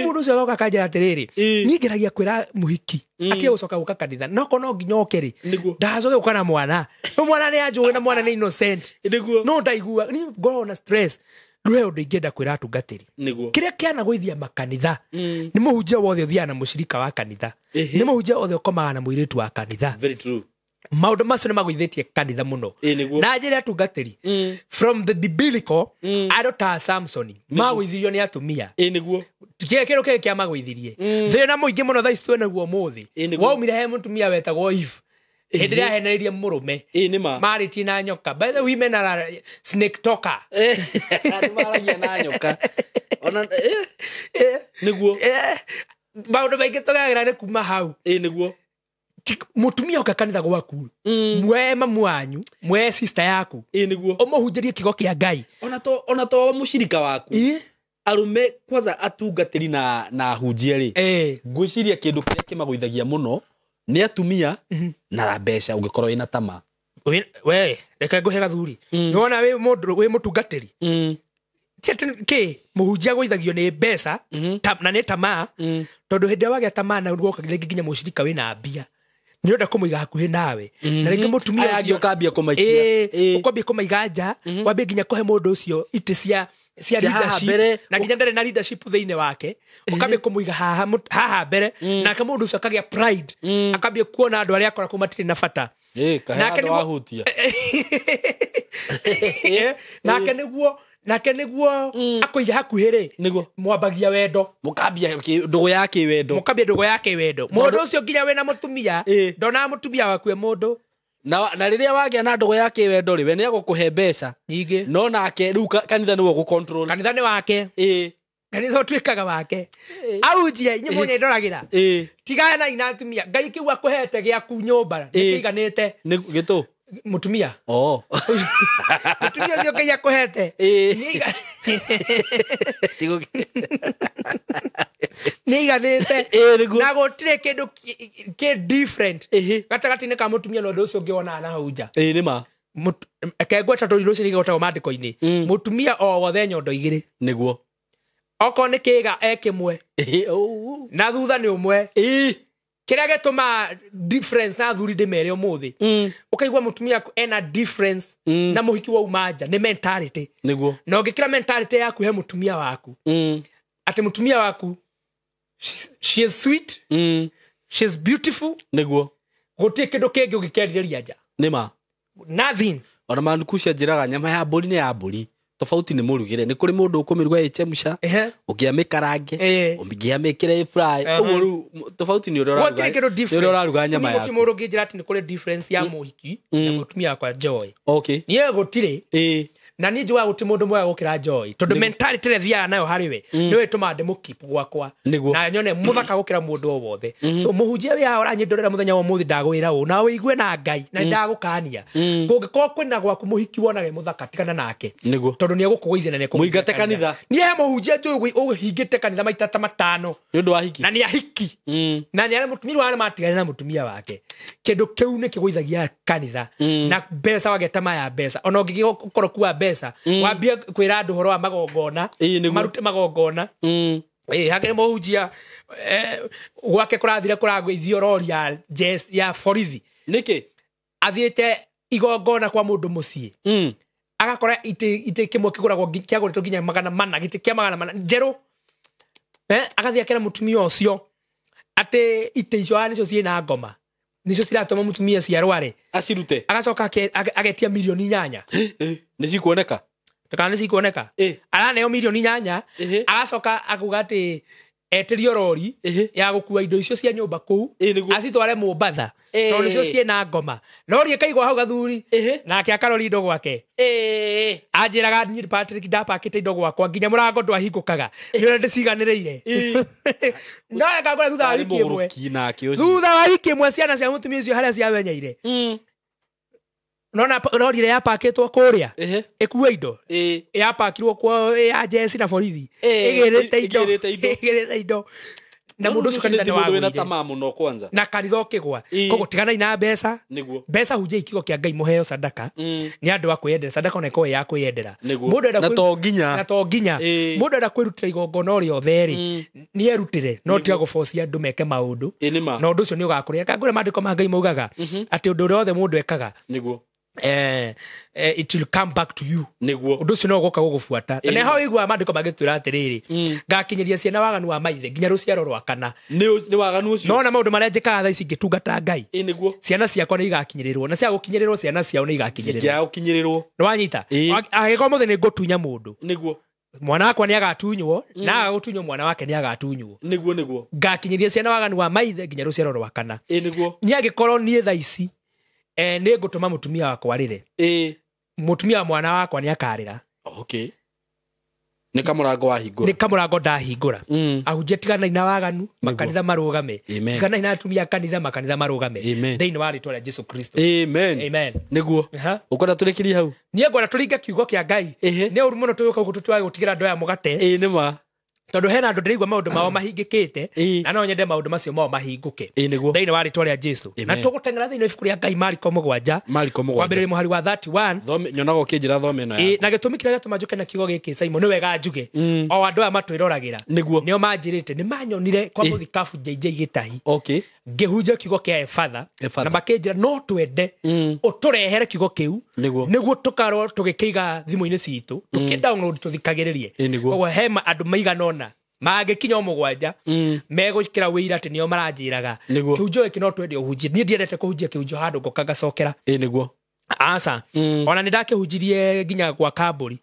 mundu ucio agoka kanja atiriri ni ngeragia kwira muhiki atia ucoka guka kanitha noko no nginya okeri ndacoke guka na mwana ni anjuwe na mwana ni innocent no ndaigua ni go na stress rwe undu ingenda kwira atungatiri kiria kiana gwithia makanitha ni muhunjia wothe uthia na mushirika wa kanitha ni muhunjia wothe ukomaga na muiritu wa kanitha very true maundu macio ni magwithitie kanitha muno na njira atungatiri from the biblical adota Samson magwithirio ni atumia niguo kiro kia magwithirie thina muingi muno thaa ici naguo muthi waumire he mutumia wetagwo Eve hindi ria heneririe murume maritie na nyoka by the women are snake talker maragia na nyoka ona niguo maundu maingi tugagira ni kuma hau niguo mutumia ukakanitha gwaku mwe mamu wanyu mwe sister yaku niguo umuhunjirie kigo kia Ngai ona to mushirika waku arume kwanza atungatiri na hunjia ri ngwiciria kindu kiria kimagwithagia muno ni atumia na mbeca ungikorwo ina tama we reka nguhe gathuri niwona we mundu we mutungatiri ke muhunjia gwithagio ni mbeca na ni tama tondu hindi wage tama na ugoka nginya mushirika wina mbia ni unda kumuiga hakuhi nawe na ringi mutumia agio kambia kumaikia ukwambia kumaiga nja wambia nginya kuhe mundu ucio ite cia leadership na nginya ndare na leadership thiine wake ukambia kumuiga haha mbere na kama mundu ucio akagia pride akambia kuona andu aria akora kumatiri na bata nake ni wahutia nake niguo akuiga hakuhi ri mwambagia wendo mukambia ndugu yake wendo mundu ucio nginya wena mutumia ndona mutumia waku mundu na riria wagia na ndugu yake wendo ri we ni agukuhe mbeca nyingi no nake riu kanitha niwe gucontrol kanitha ni wake kanitha twikaga wake aujie inyi munye ndoragira tigana na inatumia Ngai kiu akuhete giaku nyumba nikiganite gitu mutumia mutumia ucio Ngai akuhete niganite na gutire kindu ki different gatagati-ini ka mutumia no nducio ngiona na hauja nima kengweta tũrirũ ciĩ gĩgotagwo mandĩko-inĩ mutumia o wothe nyondo igĩrĩ nĩguo okorwo nĩ kĩĩga kĩmwe na thutha nĩ ũmwe kĩrĩa gĩtũma difference na athuri ndĩmere ũmũthĩ ũkaigua mutumia ena difference na mũhiki wa uma nja nĩ mentality nĩguo na ũngĩkĩra mentality yaku he mutumia waku atĩ mutumia waku she is sweet she is beautiful nĩguo gũtirĩ kĩndũ kĩngĩ ũngĩkerirĩria nja nĩma nothing ona mandukucia njiraga nyama ya mbũri nĩ ya mbũri tofauti nĩ mũrugĩre nĩ kũrĩ mũndũ ũkũmĩruga ĩchemsha ũngĩamĩkarange ũngĩamĩkĩre fry ũguo rĩu tofauti nĩ ũrĩa ũraruga nyama yaku mũndũ ũngĩnjĩra atĩ nĩ kũrĩ difference ya mũhiki na mũtumia wakwa Joy niĩ gũtirĩ na niĩ njugaga gũtirĩ mũndũ mwega gũkĩra Joy tondũ mentality ĩrĩa thiaga nayo harĩ we nĩwe ĩtũmaga ndĩmũkeep gwakwa na nyone mũthaka gũkĩra mũndũ o wothe so mũhunjia wĩ haha ũranyendorera mũthenya wa ũmũthĩ ndagwĩra ũũ na wĩigue na Ngai na ndagũkania kũngĩkorwo kwĩna gwaku mũhiki wonage mũthaka tigana nake tondũ nĩ egũkũgũithia na nĩ mũingate kanitha niĩ he mũhunjia njũĩ ũhingĩte kanitha maita ta matano nĩ ũndũ wa hiki na nĩ ahiki na nĩ arĩa mũtumia wao matigane na mũtumia wake kĩndũ kĩu nĩ kĩgũithagia kanitha na mbeca wageta maya mbeca ona ũngĩgĩkorwo kuwa mbeca wambie kwĩra andũ ũhoro wa magongona marute magongona hake mũhunjia gwake kũrathire kũragũithio rori ya borithi nĩkĩ athiĩte igongona kwa mũndũ mũciĩ agakora ite kĩmwe kĩgũragwo kĩagũrĩtwo nginya 400 gĩtĩ kĩa 400 njerũ agathiĩ akĩra mũtumia ũcio atĩ ite icio nĩcio ciĩna ngoma nĩcio ciratũma mũtumia ciarware acirute agacoka agetia milioni 8 nĩcikuoneka kana nĩcikuoneka araneo milioni 8 agacoka akuga atĩ eterio rori ya gukua indo icio cia nyumba kuu acitware Mombatha tondu nicio ciena ngoma rori ikaigwo hau gathuri nake akarori indo gwake anjiraga ni Patrick ndapakite indo gwakwa nginya murango ndwahingukaga nione ndiciganiriire no akagora thutha wa wiki imwe thutha wa wiki imwe ciana cia mutumia ucio haria ciamenyeire nona rori ile yapakitwo kuria ikuwe indo yapakirwo kwa ya jesi na borithi igirite indo na mundu ucio kanitha ni wagwire tamamu no kwanza na kanitha ukigwa kogo tigana ina mbeca huje ikigo kia Ngai muheo sadaka ni andu akwendera sadaka ona iko ya kwendera mundu enda na to nginya mundu enda kwirutira igongona ori otheri ni erutire no tiga guforce andu meke maundu no ndu ucio ni ugakuria kangure mandiko ma Ngai maugaga ati undu uri othe mundu ekaga niguo it will come back to you niguo undu ucio no goka gugufuata na hao igwa mandiko magitwira atiriri ngakinyeria ciana waganu wa maithe nginya ruciaro rwakana ni waganu ucio no na maundu maria njikaga tha ici ngitungata Ngai niguo ciana ciakwa ni igakinyerirwo na cia gukinyerirwo ciana ciao ni igakinyerirwo ni wanyita agiko muthe ni ngutunya mundu niguo mwana wakwa ni agatunywo na agutunywo mwana wake ni agatunywo niguo ngakinyeria ciana waganu wa maithe nginya ruciaro rwakana niguo ni agikorwo ni tha ici ni ngutuma mutumia wakwa rire mutumia wa mwana wakwa ni akarira ni kamurango ndahingura ahunjia tigana ina waganu makanitha marugame tigana ina atumia kanitha makanitha marugame thiini wa ritwa ria Jesu Kristo amen niguo ukona tulikirie hau ni ngwenda turinga kiugo kia Ngai ni uru muno tuyuka gututwa gutigira ndoya mugate ni ma tondu hena andu ndirigwa maundu mao mahingikite na no nyende maundu macio mao mahinguke thiini wa ritwa ria Jesu na tugutengera thiini ibuku ria Ngai Mariko 7 kwambirira muhari wa 31 nyonaga ukinjira thome no na gitumi kiria gatuma njuke na kiugo giki Simon ni wega njuge o andu aya matwiragira nio manjirite ni manyonire kwa muthikafu JJ Gitahi ngihunja kiugo kia Father na makinjira no twende uturehere kiugo kiu niguo tukaro tugikiiga thimu-ini citu tukidownload tuthikagiririe koguo hema andu maigana magikinya 7 megukira wira ati nio maranjiraga kiunjo iki no twende uhunjie ni ndiendete kuhunjia kiunjo handu ngokaga cokera niguo asa ona ndakihunjirie nginya kwa Kamburi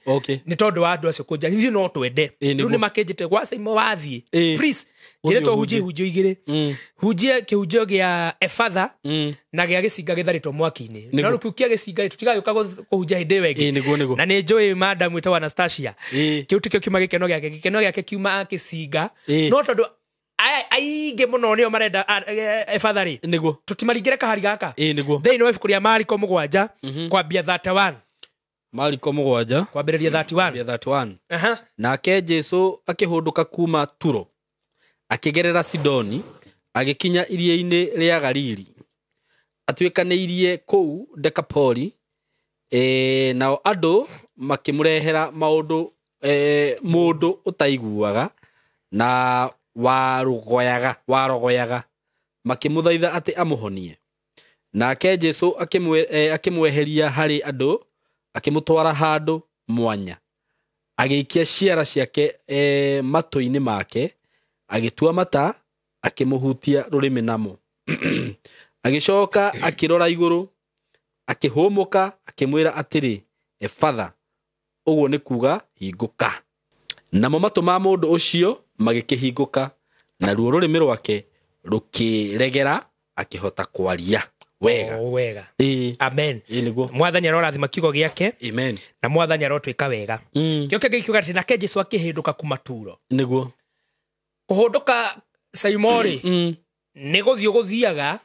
ni tondu wa andu acio kunja ni no twende riu ni makinjite gwa Simon wathie please njire to hunjio igire hunjie kiunjo gia Father na gia gicinga githaritwo mwaki-ini no riu kiukia gicinga tutigayoka kuhunjia hindi wenge na ni njui madam itawa Anastasia kiu tikio kiuma gikeno giake kiuma gicinga no tondu ainge muno nio marenda Father niguo tutimaringire kahari gaka thiini wa ibuku ria Mariko 7 kwambia 31 Mariko 7 kwambiriria 31 nake Jesu akihunduka kuma Turo akigerera Sidoni agikinya iria-ini ria Galili atwikaniirie kou Dekapoli nao andu makimurehera maundu mundu utaiguaga na warogoyaga makimuthaitha ati amuhonie nake Jesu akimweheria hari andu akimutwara handu mwanya agiikia ciara ciake matu-ini make agitua mata akimuhutia rurimi namo agicoka akirora iguru akihumuka akimwira atiri Father uguo ni kuga hinguka namo matu ma mundu ucio magikihinguka na ruo rurimi rwake rukiregera akihota kwaria wega amen niguo mwathani arorathima kiugo giake amen na mwathani arotwika wega kioke gikiuga ati nake Jesu akihinduka kuma Turo niguo kuhunduka Simoni ni guthio guthiaga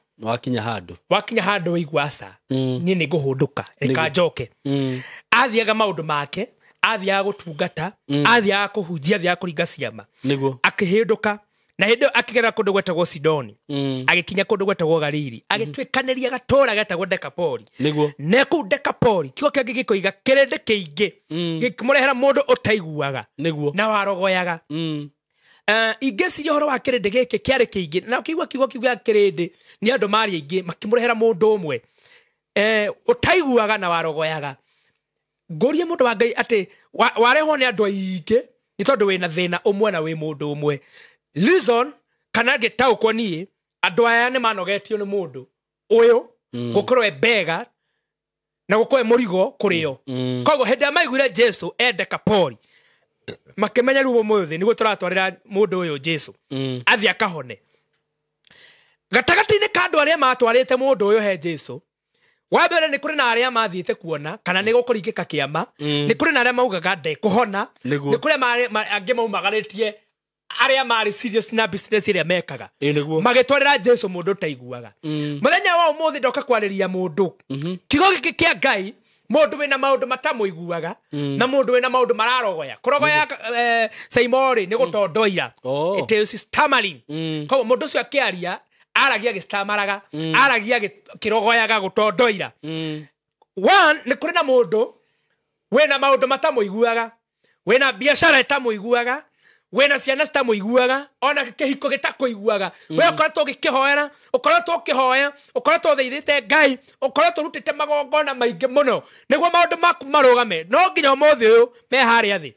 wakinya handu igwasa ni ni guhunduka reka njoke athiaga maundu make athiaga gutungata athiaga kuhunjia athiaga kuringa ciama niguo akihinduka na hindo akigera kundu gwetagwo Sidoni agikinya kundu gwetagwo Galili agitwikaniria gatora getagwo Dekapoli niguo neku Dekapoli kio kingi gikoiga kirende kiingi gikimurehera mundu utaiguaga niguo na warogoyaga ingeci horo wa kirende gike kiari kiingi na kiigwa kiugo kiuga kirende ni andu mari aingi makimurehera mundu umwe utaiguaga na warogoyaga ngorie mundu wa Ngai ati wareho ni andu aingi ni tondu wina thina umwe na wi mundu umwe reason kana gitaukwo nie andu aya ni manogetio ni mundu uyu gukorwo bega na gukorwo murigo kurio koguo hindi amaiguire Jesu Dekapoli makimenya ruo muthi niguo turatwarira mundu uyu Jesu athi akahone gatagati-ini ka andu aria matwarite mundu uyu he Jesu wa mbere ni kuri na aria mathiite kuona kana ni gukuringika kiama ni kuri na aria maugaga kuhona ni kuri angi maumagaritie aria mari serious na business iria mekaga magitwarira Jesu mundu taiguaga muthenya wa umuthi ndoka kwariria mundu kigo giki kia Ngai mundu wina maundu matamuiguaga na mundu wina maundu mararogoya kurogoya Saimori ni gutondoira it is stammering ko mundu cio akiaria aragia gistamaraga aragia kirogoyaga gutondoira one ni kuri na mundu wina maundu matamuiguaga wina biashara itamuiguaga wena ciana citamuiguaga ona kihiko gitakuiguaga we ukoretwo ugikihoera ukoretwo ukihoya ukoretwo theithite Ngai ukoretwo rutite magongona maingi muno niguo maundu maku marugame no nginya umuthi uyu me haria thi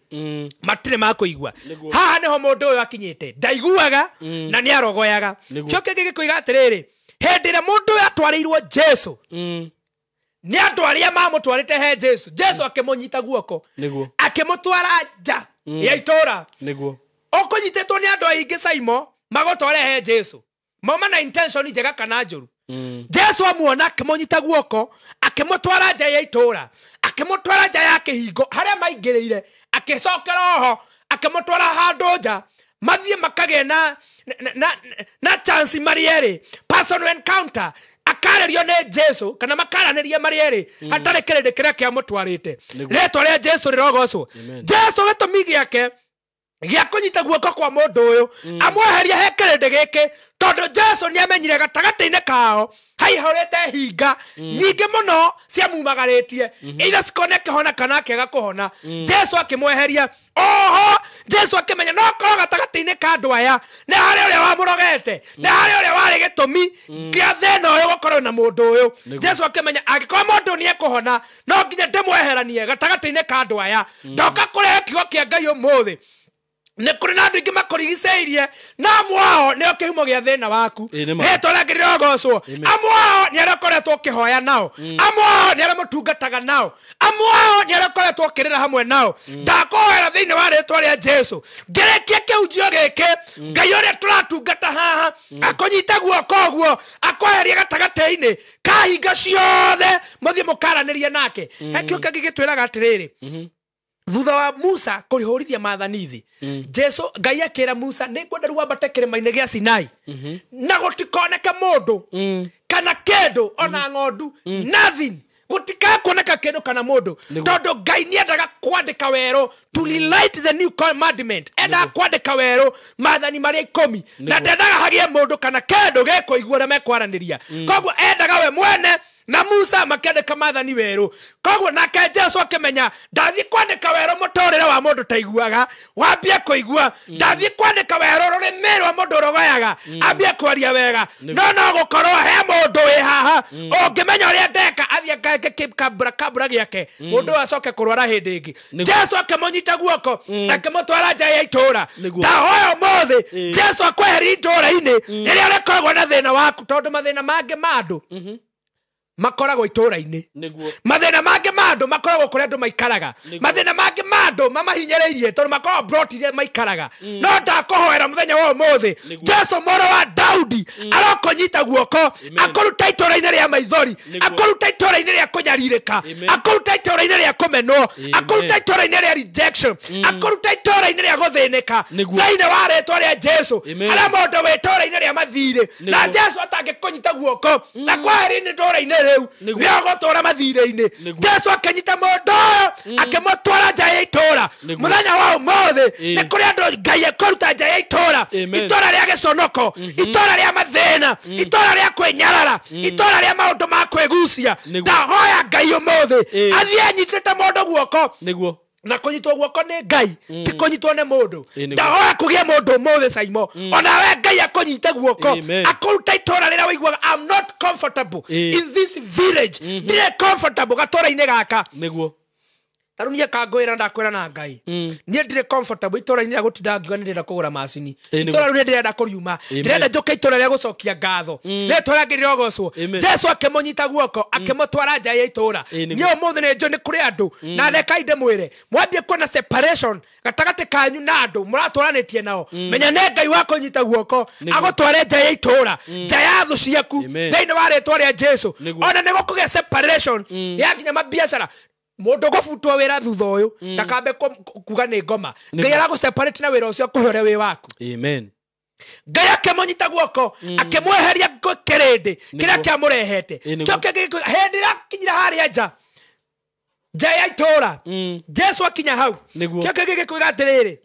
matire makuigua haha niho mundu uyu akinyite ndaiguaga na ni arogoyaga kio kingi gikuiga atiriri hindi ria mundu uyu atwariirwo Jesu ni andu aria mamutwarite he Jesu akimunyita guoko akimutwara nja ya itora okunyitetwo ni andu aingi Saimo magotware he Jesu mama na intention njega kana njuru Jesu amuona akimunyita guoko akimutwara nja ya itora akimutwara nja ya kihingo haria maingirire akicokera ho akimutwara handu nja mathie makage na chance mariere personal encounter akarerio ne Jesu kana makaraniria mariere hatare kirinde kiria kia mutwarite retwa ria Jesu rirogocwo Jesu gitumi giake gia kunyita guoko kwa mundu uyu amweheria he kirinde giki tondu Jesu ni amenyire gatagati-ini kao haihorete hinga nyingi muno cia mumagaritie ira cikone kihona kana kiaga kuhona Jesu akimweheria oho Jesu akimenya no korwo gatagati-ini ka andu aya ni hari uria wamurogete ni hari uria wari gitumi kia thina uyu gukorwo na mundu uyu Jesu akimenya angikorwo mundu ni ekuhona no nginya ndimweheranie gatagati-ini ka andu aya ndoka kurehe kiugo kia Ngai umuthi ne kuri na andu ingi makurigiceirie na amwao ni okihumo gia thina waku retwa ria ngirogocwo amwao ni arakoretwo ukihoya nao amwao ni aramutungataga nao amwao ni arakoretwo ukirira hamwe nao ndakohera thiini wa retwa ria Jesu ngirikia kiunjio giki Ngai uria turatungata haha akunyita guoko guo akweheria gatagati-ini kahinga ciothe muthie mukaranirie nake hakio kangi gitwiraga atiriri thutha wa Musa kurihurithia maathanithi Jesu Ngai akira Musa ni kwenda ruambate kirima-ini gia Sinai na gutikoneka mundu kana kindu ona ng'ondu nothing gutikakuoneka kindu kana mundu tondu Ngai ni endaga kwandika weru to relight the new commandment endaga kwandika weru maathani maria 10 na ndendaga hagie mundu kana kindu gikuigua uria mekwaraniria koguo endaga we mwene na Musa makandika maathani weru koguo nake Jesu akimenya ndathi kwandika weru muturire wa mundu taiguaga wambia kuigua ndathi kwandika weru rurimi rwa mundu rogoyaga ambia kwaria wega no gukorwo he mundu wi haha ungimenya uria ndeka athia ngake kabra giake mundu acoke kurwara hindi ingi Jesu akimunyita guoko akimutwara nja ya itura ndahoya muthi Jesu akweheria itura-ini riria rikoragwo na thina waku tondu mathina mangi ma andu makoragwo itura-ini mathina mangi ma andu makoragwo kuria andu maikaraga mathina mangi ma andu mamahinyiriirie tondu makoragwo brotire maikaraga no ndakuhoera muthenya wa umuthi Jesu moro wa Daudi arokunyita guoko akuruta itura-ini ria maithori akuruta itura-ini ria kunyaririka akuruta itura-ini ria kumenwo akuruta itura-ini ria rejection akuruta itura-ini ria guthinika thiini wa ritwa ria Jesu aria mundu wi itura-ini ria mathiri na Jesu atangikunyita guoko na kweheria itura-ini riu riogotwara mathire-ini Jesu akinyita mundu akimutwara nja ya itura muthenya wa umuthi ni kuri andu Ngai ekuruta nja ya itura itura ria giconoko itura ria mathina itura ria kwinyarara itura ria maundu ma kwigucia ndahoya Ngai umuthi athie anyitite mundu guoko niguo na kunyitwo guoko ni Ngai ti kunyitwo ni mundu ndahoya kugie mundu umuthi Saimo ona we Ngai akunyite guoko akuruta itura rira wiguaga I'm not comfortable in this village ndire comfortable gatura-ini gaka niguo Tarunia kangwira ndakwira na Ngai. Nie ndire comfortable itora ni gutinda ngiuga ndira kugura macini. Itora ni ndira kuriuma. Ndira njoka itora ria gucokia ngatho. Ne tora ngirira ogocwo. Jesu akemonyita guoko akemotwara nja ya itora. Nyo muthe ne njo ni kuri andu na reka inde mwire. Mwambie kuona separation gatagate kanyu na andu muratwaranitie nao. Menya ne Ngai wako nyita guoko agotware nja ya itora. Nja ya thu ciaku. Thiini wa ritwa ria Jesu. Ona ne gukuge separation ya nginya mabiacara. Mundu gufutwo wira thutha uyu ndakambe kuga ni ngoma Ngai aragu separate na wira ucio kuhore wi waku. Amen. Ngai akemonyita guoko akemweheria kirindi kiria kiamurehete kioke hendira kinyira haria nja ya itora. Jesu akinya hau kioke gigikuiga atiriri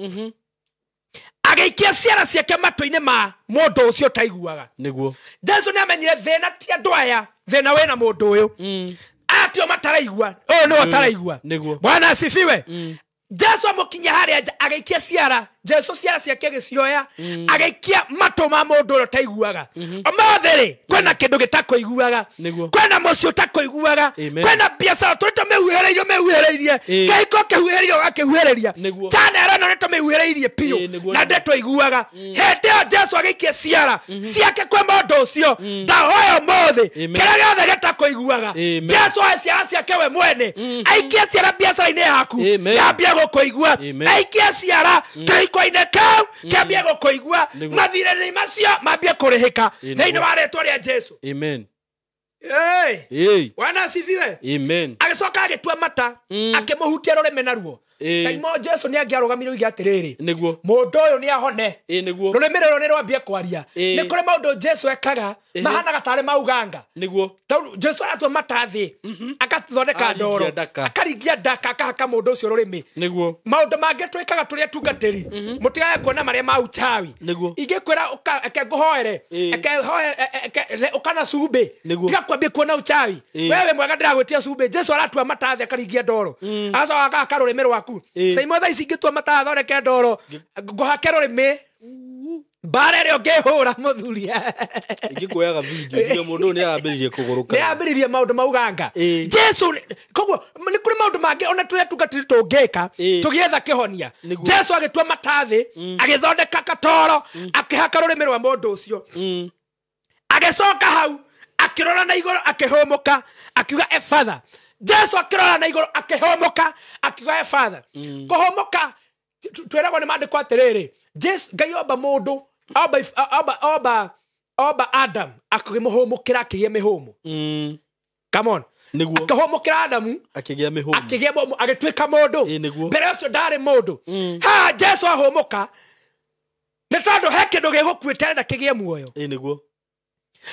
ageikia ciara ciake matũ-inĩ ma mũndũ ũcio taiguaga. Jesu nĩamenyire thĩna ti andũ aya, thĩna wĩna mũndũ ũyũ atio mataraigua no ataraigua. Bwana asifiwe. Jesu amukinya haria ageikia ciara. Jesu ciara ciake gicioya ageikia matũ ma mũndũ ũrĩa taiguaga. Omothe kwena kĩndũ gĩtakoiguaga, kwena mũciĩ ũtakoiguaga, kwena biacara tũrĩtwo mehuhĩrĩirie kĩhiko kĩhuhĩrĩirio gakĩhuhĩrĩria chanero ĩno nĩtũmĩhuhĩrĩirie piũ na ndĩtũiguaga. Hĩndĩ ĩyo Jesu ageikia ciara ciake kwĩ mũndũ ũcio ndahoya ũmũthĩ kĩrĩa gĩothe gĩtakoiguaga Jesu oe ciara ciake we mwene aikie ciara biacara-inĩ yaku yambie gũkũigua, aikie ciara kĩhiko-inĩ kau kĩambie gũkũigua, mathirĩ-inĩ macio mambie kũrĩhĩka thĩinĩ wa rĩtwa rĩa Jesu. Amen. Bwana asifiwe. Amen. Agicoka agitua mata akĩmũhutia rũrĩmĩ naruo. Simon Jesu nĩ angĩarũgamire oige atĩrĩrĩ mũndũ ũyũ nĩ ahone. Rũrĩmĩ rũrũ nĩ rwambie kwaria. Nĩ kũrĩ maũndũ Jesu ekaga mahanaga tarĩ mauganga. Jesu aratua mata thĩ agathondeka ndoro akaringia ndaka akahaka mũndũ ũcio rũrĩmĩ. Maũndũ mangĩ twĩkaga tũrĩ atungatĩri mũtigage kuona marĩa ma uchawi. Ingĩkwĩra eke ngũhoere ũkana cumbĩ tiga kwambie kuona uchawi. Wewe mwega ndĩragwĩtia cumbĩ. Jesu aratua mata thĩ akaringia ndoro agacoka akahaka rũrĩmĩ rwaku. Simon thaa ici ingĩtua mata thondeke ndoro ngũhake rũrĩmĩ bara ĩrĩa ũngĩhũra mũthuri. Ingĩkuoyaga video mũndũ nĩ ambĩrĩrie kũgũrũka, nĩ ambĩrĩrie maũndũ mauganga. Jesu koguo nĩ kũrĩ maũndũ mangĩ ona tũrĩa tungatĩri tũngĩka tũgĩetha kĩhonia. Jesu agĩtua mata thĩ agĩthondeka katoro akĩhaka rũrĩmĩ rwa mũndũ ũcio. Agĩcoka hau akĩrora na igũrũ akĩhũmũka akiuga Efatha. Jesu akĩrora na igũrũ akĩhũmũka akiuga Efatha. Kũhũmũka twĩragwo nĩ maandĩko atĩrĩrĩ Jesu Ngai omba mũndũ omba Adam akĩmũhũmũkĩra akĩgĩa mĩhũmũ. Come on. Akĩhũmũkĩra Adamu akĩgĩa mĩhũmũ agĩtuĩka mũndũ. Mbere ũcio ndarĩ mũndũ. Ha Jesu ahũmũka nĩ tondũ he kĩndũ gĩgũkuĩte arenda kĩgĩe muoyo.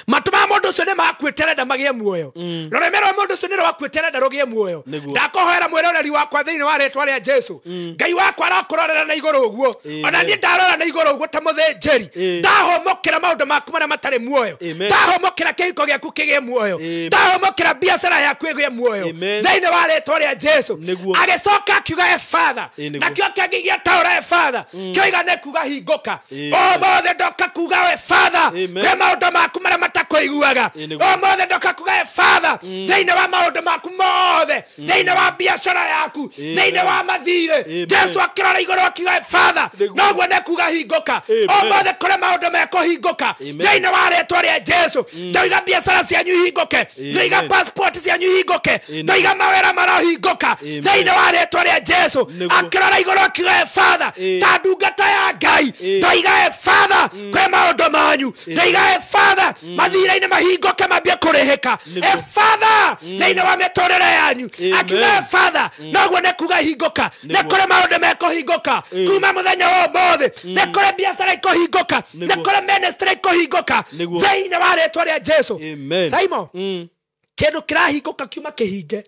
Matu ma mũndũ ũcio nĩ makuĩte arenda magĩe muoyo. Rũrĩmĩ rwa mũndũ ũcio nĩ rwakuĩte arenda rũgĩe muoyo. Ndakũhoera mwĩroreri wakwa thĩinĩ wa rĩtwa rĩa Jesu. Ngai wakwa arakũrorera na igũrũ ũguo. Ona niĩ ndarora na igũrũ ũguo ta mũthĩnjĩri. Ndahũmũkĩra maũndũ maku marĩa matarĩ muoyo. Ndahũmũkĩra kĩhiko gĩaku kĩgĩe muoyo. Ndahũmũkĩra biacara yaku ĩgĩe muoyo thĩinĩ wa rĩtwa rĩa Jesu. Agĩcoka akiuga Efatha. Nakĩo kĩangĩgĩa taũra Efatha kĩoigane kuuga hingũka. Ũmũthĩ ndoka kuuga Efatha kwĩ maũndũ maku marĩa matakoiguaga. Ũmũthĩ ndoka kuuga Efatha thĩinĩ wa maũndũ maku mothe, thĩinĩ wa biacara yaku, thĩinĩ wa mathirĩ. Jesu akĩrora igũrũ akiuga Efatha noguo nĩ kuuga hingũka. Ũmũthĩ kũrĩ maũndũ mekũhingũka thĩinĩ wa rĩtwa rĩa Jesu. Ndoiga biacara cianyu ihingũke, ndoiga passport cianyu ihingũke, ndoiga mawĩra marohingũka thĩinĩ wa rĩtwa rĩa Jesu. Akĩrora igũrũ akiuga Efatha ta ndungata ya Ngai. Ndoiga Efatha kwĩ maũndũ manyu, ndoiga Efatha mathirĩ-inĩ mahingũke mambie kũrĩhĩka. Efatha thĩinĩ wa mĩtũrĩre yanyu akiuga Efatha noguo nĩ kuuga hingũka. Nĩ kũrĩ maũndũ mekũhingũka kuma mũthenya wa ũmũthĩ. Nĩ kũrĩ biacara ikũhingũka, nĩ kũrĩ ministry ikũhingũka thĩinĩ wa rĩtwa rĩa Jesu. Simon kĩndũ kĩrahingũka kiuma kĩhinge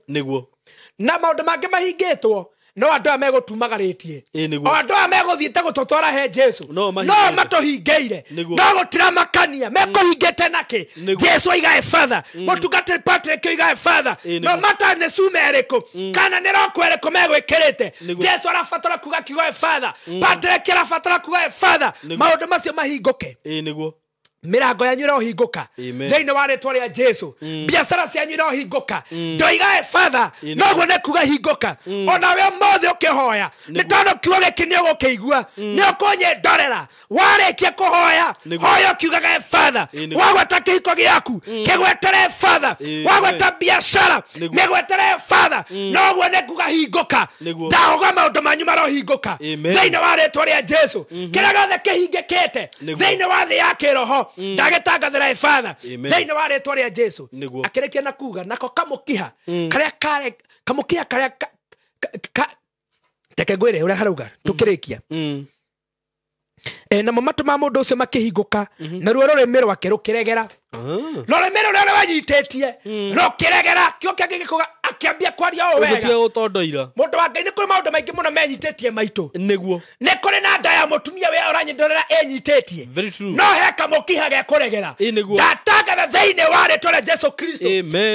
na maũndũ mangĩ mahingĩtwo no andũ aya megũtumagarĩtie. O andũ aya megũthiĩte gũtũtwara he Jesu no matũhingĩire no gũtiramakania mekũhingĩte nakĩ. Jesu oiga Efatha, mũtungatĩri Patrick oiga Efatha. No mata nĩ cuma ĩrĩkũ kana nĩ roko ĩrĩkũ megwĩkĩrĩte. Jesu arabatara kuuga kiuga Efatha, Patrick arabatara kuuga Efatha, maũndũ macio mahingũke. mirango yanyu irohinguka Amen. thiini wa ritwa ria Jesu biacara cianyu irohinguka ndoigae Father noguo ne kuga hinguka ona we mothe ukihoya ni tondu kiugo giki ni ugukiigua ni ukunye ndorera warikia kuhoya hoya kiugaga Father wagweta kihiko giaku kigwetere Father wagweta biacara migwetere Father noguo ne kuga hinguka ndahoga maundu manyu marohinguka thiini wa ritwa ria Jesu kira gothe kihingikite thiini wa thi ya kiroho ndagitangathira Father thiini wa ritwa ria Jesu akirekia na kuga nako kamukiha karia kare kamukiha karia teke gwire uria harauga tukirikia na mamatu ma mundu ucio makihinguka na ruo rurimi rwake rukiregera rurimi ruria wanyitetie rukiregera kio kiangi gikuga akiambia kwaria o wega ugutia utondoira mundu wa Ngai ni kuri maundu maingi muno menyitetie maitu niguo ni kuri na nda ya mutumia we uranyindorera enyitetie no he kamukiha ge kuregera ndatangatha thiini wa ritwa ria Jesu Kristo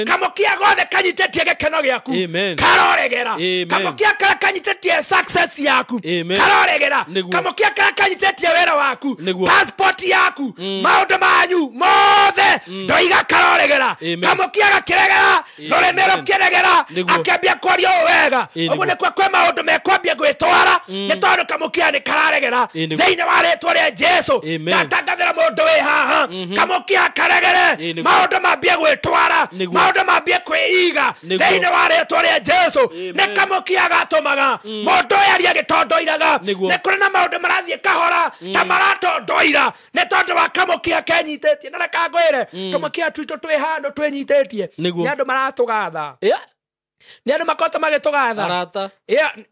kamukiha gothe kanyitetie gikeno giaku karoregera kamukiha kara kanyitetie success yaku karoregera kamukiha kara kanyitetie wera waku passport yaku maundu manyu mothe ndoiga karoregera kamukiha gakiregera rurimi rukiregera akiambia kwaria o wega uguo ni kwe maundu mekwambia gwitwara ni tondu kamukiha ni kararegera thiini wa ritwa ria Jesu ndatangathira mundu wi haha kamukiha karegere maundu mambie gwitwara maundu mambie kwiiga thiini wa ritwa ria Jesu ni kamukiha gatumaga mundu aria gitondoiraga ni kuri na maundu marathie kahora ta maratondoira ni tondu wa kamukiha kenyitetie na kangwire kamukiha twito twi handu twinyitetie ni andu maratugatha ni andu makota magitugatha arata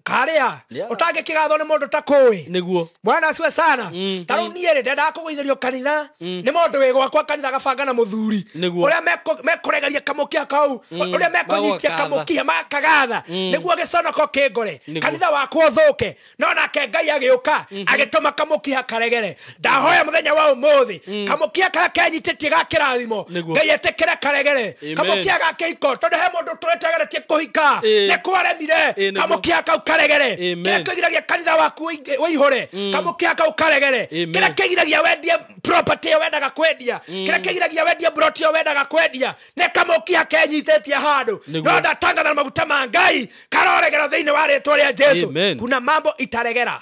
karia utange kigatho ni mundu takui niguo bwana asiwe sana taru niere ndenda kuguithirio kanitha ni mundu wi gwakwa kanitha gabanga na muthuri uria mekuregaria kamukia kau uria mekunyitia kamukia makagatha niguo giconoko kingore kanitha wakwa thuke no nake Ngai agiuka agituma kamukia karegere ndahoya muthenya wa umuthi kamukia kara kenyitetie ga kirathimo Ngai etekere karegere kamukia ga kihiko tondu he mundu twetegeretie kuhika ne kwaremire kamukia kau karegere kira kigiragia kanitha waku waihore kamukia kau karegere kira kigiragia wendie property wendaga kwendia kira kigiragia wendie broti wendaga kwendia ne kamukia kenyitetie handu no ndatangatha na maguta ma Ngai karoregera thiini wa ritwa ria Jesu kuna mambo itaregera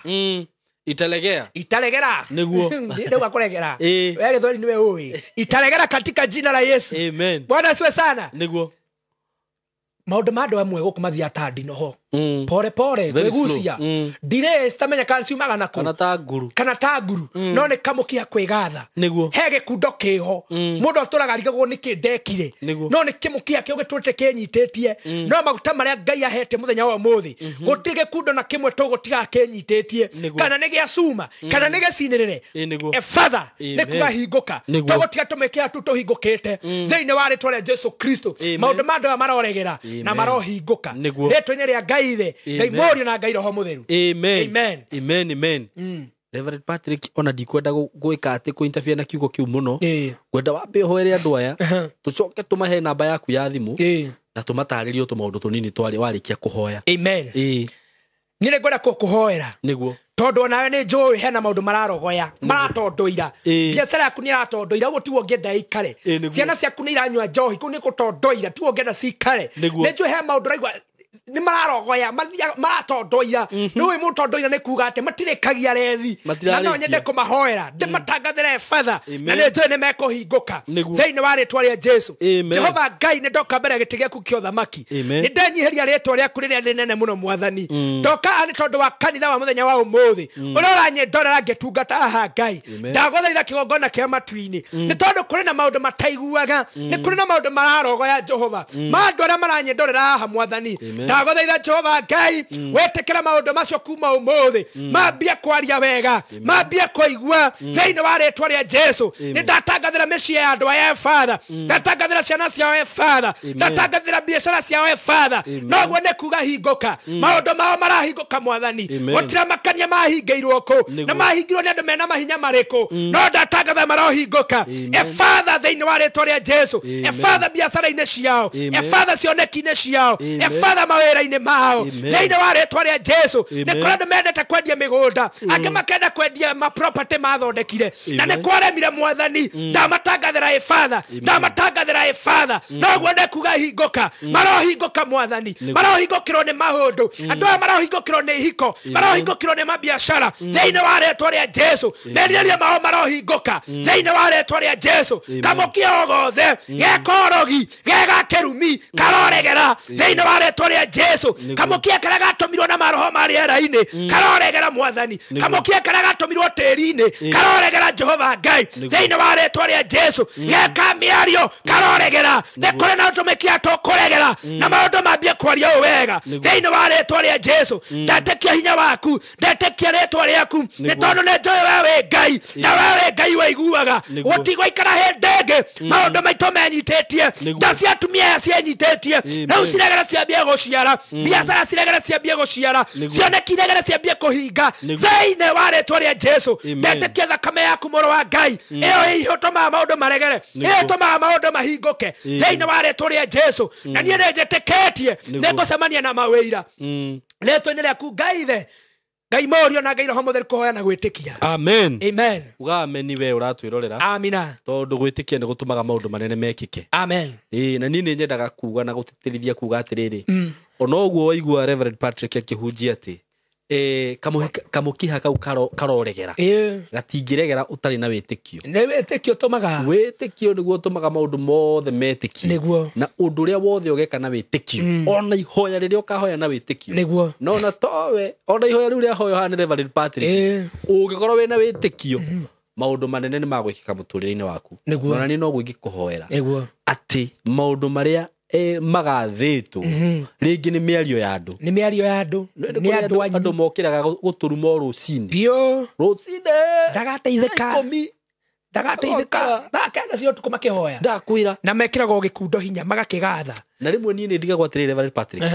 itaregera niguo ndio kuregera wewe thori niwe ui itaregera katika jina la Yesu amen bwana asiwe sana niguo maundu ma andu amwe gukumathia tandi noho pore pore wegucia dire stamenya kana ciumaga nako kana ta nguru no ni kamukia kwigatha hege kundo kiho mundu aturaga rigagwo ni kindekire no ni kimukia kio gitwete kenyitetie no maguta maria Ngai ahete muthenya wa muthi gutige kundo na kimwe to gutiga kenyitetie kana ni gia suma kana ni gecinirire Father ni kugahinguka to gutiga tumekia tutohingukite thiini wa ritwa ria Jesu Kristo maundu ma andu maroregera na marohinguka ritwa-ini ria Ngai Ngai morio na Ngai roho mutheru amen Reverend Patrick ona dikwenda gwika ati ku interview na kiugo kiu muno gwenda wambe hoere andu aya tucoke tumahe namba yaku ya thimu na tumataririo tumaundu tunini twari warikia kuhoya amen nire gwenda kuhoera niguo tondu nawe ni njui hena maundu mararogoya maratondoira biacara yaku ni iratondoira uguo tiwo ngenda ikare ciana ciaku ni iranyua njohi ku ni gutondoira tiwo ngenda cikare ni njui he maundu raigwa ni mararogoya maratondoira ni wi mutondoira ni kuga ati matirikagia rethi na no nyende kumahoera ndimatangathire Father na ni njui ni mekuhinguka thiini wa ritwa ria Jesu Jehova Ngai ni ndoka mbere giti giaku kio thamaki ni ndenyiheria ritwa riaku riria rinene muno mwathani ndoka ni tondu wa kanitha wa muthenya wa umuthi uroranye ndorera ngitungata aha Ngai ndagothaitha kigongona kia matu-ini ni tondu kuri na maundu mataiguaga ni kuri na maundu mararogoya Jehova mandu aria maranye ndorera aha mwathani ndagothaitha Jehova Ngai wetekera maundu macio kuma umuthi mambia kwaria wega mambia kuigua thiini wa ritwa ria Jesu ni ndatangathira micii ya andu aya Father ndatangathira ciana ciao Father ndatangathira biacara ciao Father noguo ni kuga hinguka maundu mao marahinguka mwathani gutira makania mahingeirwo ku na mahingirwo ni andu mena mahinya mariku no ndatangatha marohinguka Father thiini wa ritwa ria Jesu Father biacara-ini ciao Father cioneki-ini ciao Father mawĩra-inĩ mao thĩinĩ wa rĩtwa rĩa Jesu. Nĩ kũrĩ andũ mendete kwendia mĩgũnda, angĩ makenda kwendia property mathondekire, na nĩ kwaremire Mwathani. Ndamatangathĩra Father, ndamatangathĩra Father, noguo ndekuga hingũka, marohingũka Mwathani, marohingũkĩrwo nĩ maũndũ, andũ aya marohingũkĩrwo nĩ ihiko, marohingũkĩrwo nĩ mabiacara thĩinĩ wa rĩtwa rĩa Jesu. Merirĩria mao marohingũka thĩinĩ wa rĩtwa rĩa Jesu. Kamũkia o gothe gekorogi gegakĩrumi karoregera thĩinĩ wa rĩtwa rĩa Jesu. Kamũkia karĩa gatũmirwo na maroho ma rĩera-inĩ karoregera Mwathani. Kamũkia karĩa gatũmirwo tĩĩri-inĩ karoregera Jehova Ngai thĩinĩ wa rĩtwa rĩa Jesu. Geka mĩario karoregera. Nĩ kũrĩ na ũtũmĩkia tũkũregera na maũndũ mambie kwaria ũũ wega thĩinĩ wa rĩtwa rĩa Jesu. Ndetĩkia hinya waku, ndetĩkia rĩtwa rĩaku, nĩ tondũ nĩ njũĩ we wĩ Ngai, na we wĩ Ngai waiguaga. Gũtigũikara hĩndĩ ĩngĩ maũndũ maitũ menyitĩtie, nda cia atumia aya cienyitĩtie, rĩu ciregera ciambie gũciara, biacara ciregera ciambie gũciara, cioneki iregera ciambie kũhinga thĩinĩ wa rĩtwa rĩa Jesu. Ndetĩkia thakame yaku mũrũ wa Ngai, ĩyo ĩtũmaga maũndũ maregere, ĩyo ĩtũmaga maũndũ mahingũke thĩinĩ wa rĩtwa rĩa Jesu. Na niĩ nĩnjĩtĩkĩtie nĩngũcemania na mawĩra rĩtwa-inĩ rĩaku Ngai Ithe, Ngai Mũriũ na Ngai Roho Mũtheru kũhoya na gwĩtĩkia. Amen. Amen. Uga ameni we ũratwĩrorera. Amina. Tondũ gwĩtĩkia nĩ gũtũmaga maũndũ manene mekĩke. Amen. Na niĩ nĩ nyendaga kuga na gũtĩtĩrithia kuga atĩrĩrĩ, ona ũguo waigua Reverend Patrick akĩhunjia atĩ kamũkiha kau karoregera gatingĩregera ũtarĩ na wĩtĩkio. Nĩ wĩtĩkio ũtũmaga. Wĩtĩkio nĩguo ũtũmaga maũndũ mothe metĩkio. Nĩguo. Na ũndũ ũrĩa wothe ũgeka na wĩtĩkio, ona ihoya rĩrĩa ũkahoya na wĩtĩkio. Nĩguo. No na towe ona ihoya rĩu rĩa hoya hana Reverend Patrick, ũngĩkorwo wĩna wĩtĩkio maũndũ manene nĩ magwĩkĩka mũtũrĩre-inĩ waku. Na nĩ no gwĩkĩkũhoera atĩ maũndũ marĩa magathĩtwo rĩngĩ nĩ mĩario ya andũ, nĩ mĩario ya andũ, nĩ andũ anyu, andũ mokĩraga gũtũruma rũcinĩ biũ rũcinĩ, ndagateithĩka ndakenda cio ũtukũ makĩhoya ndakwĩra, na mekĩraga gĩkundo hinya magakĩgatha. Na rĩmwe niĩ nĩ ndigagwo atĩrĩrĩ Reverend Patrick,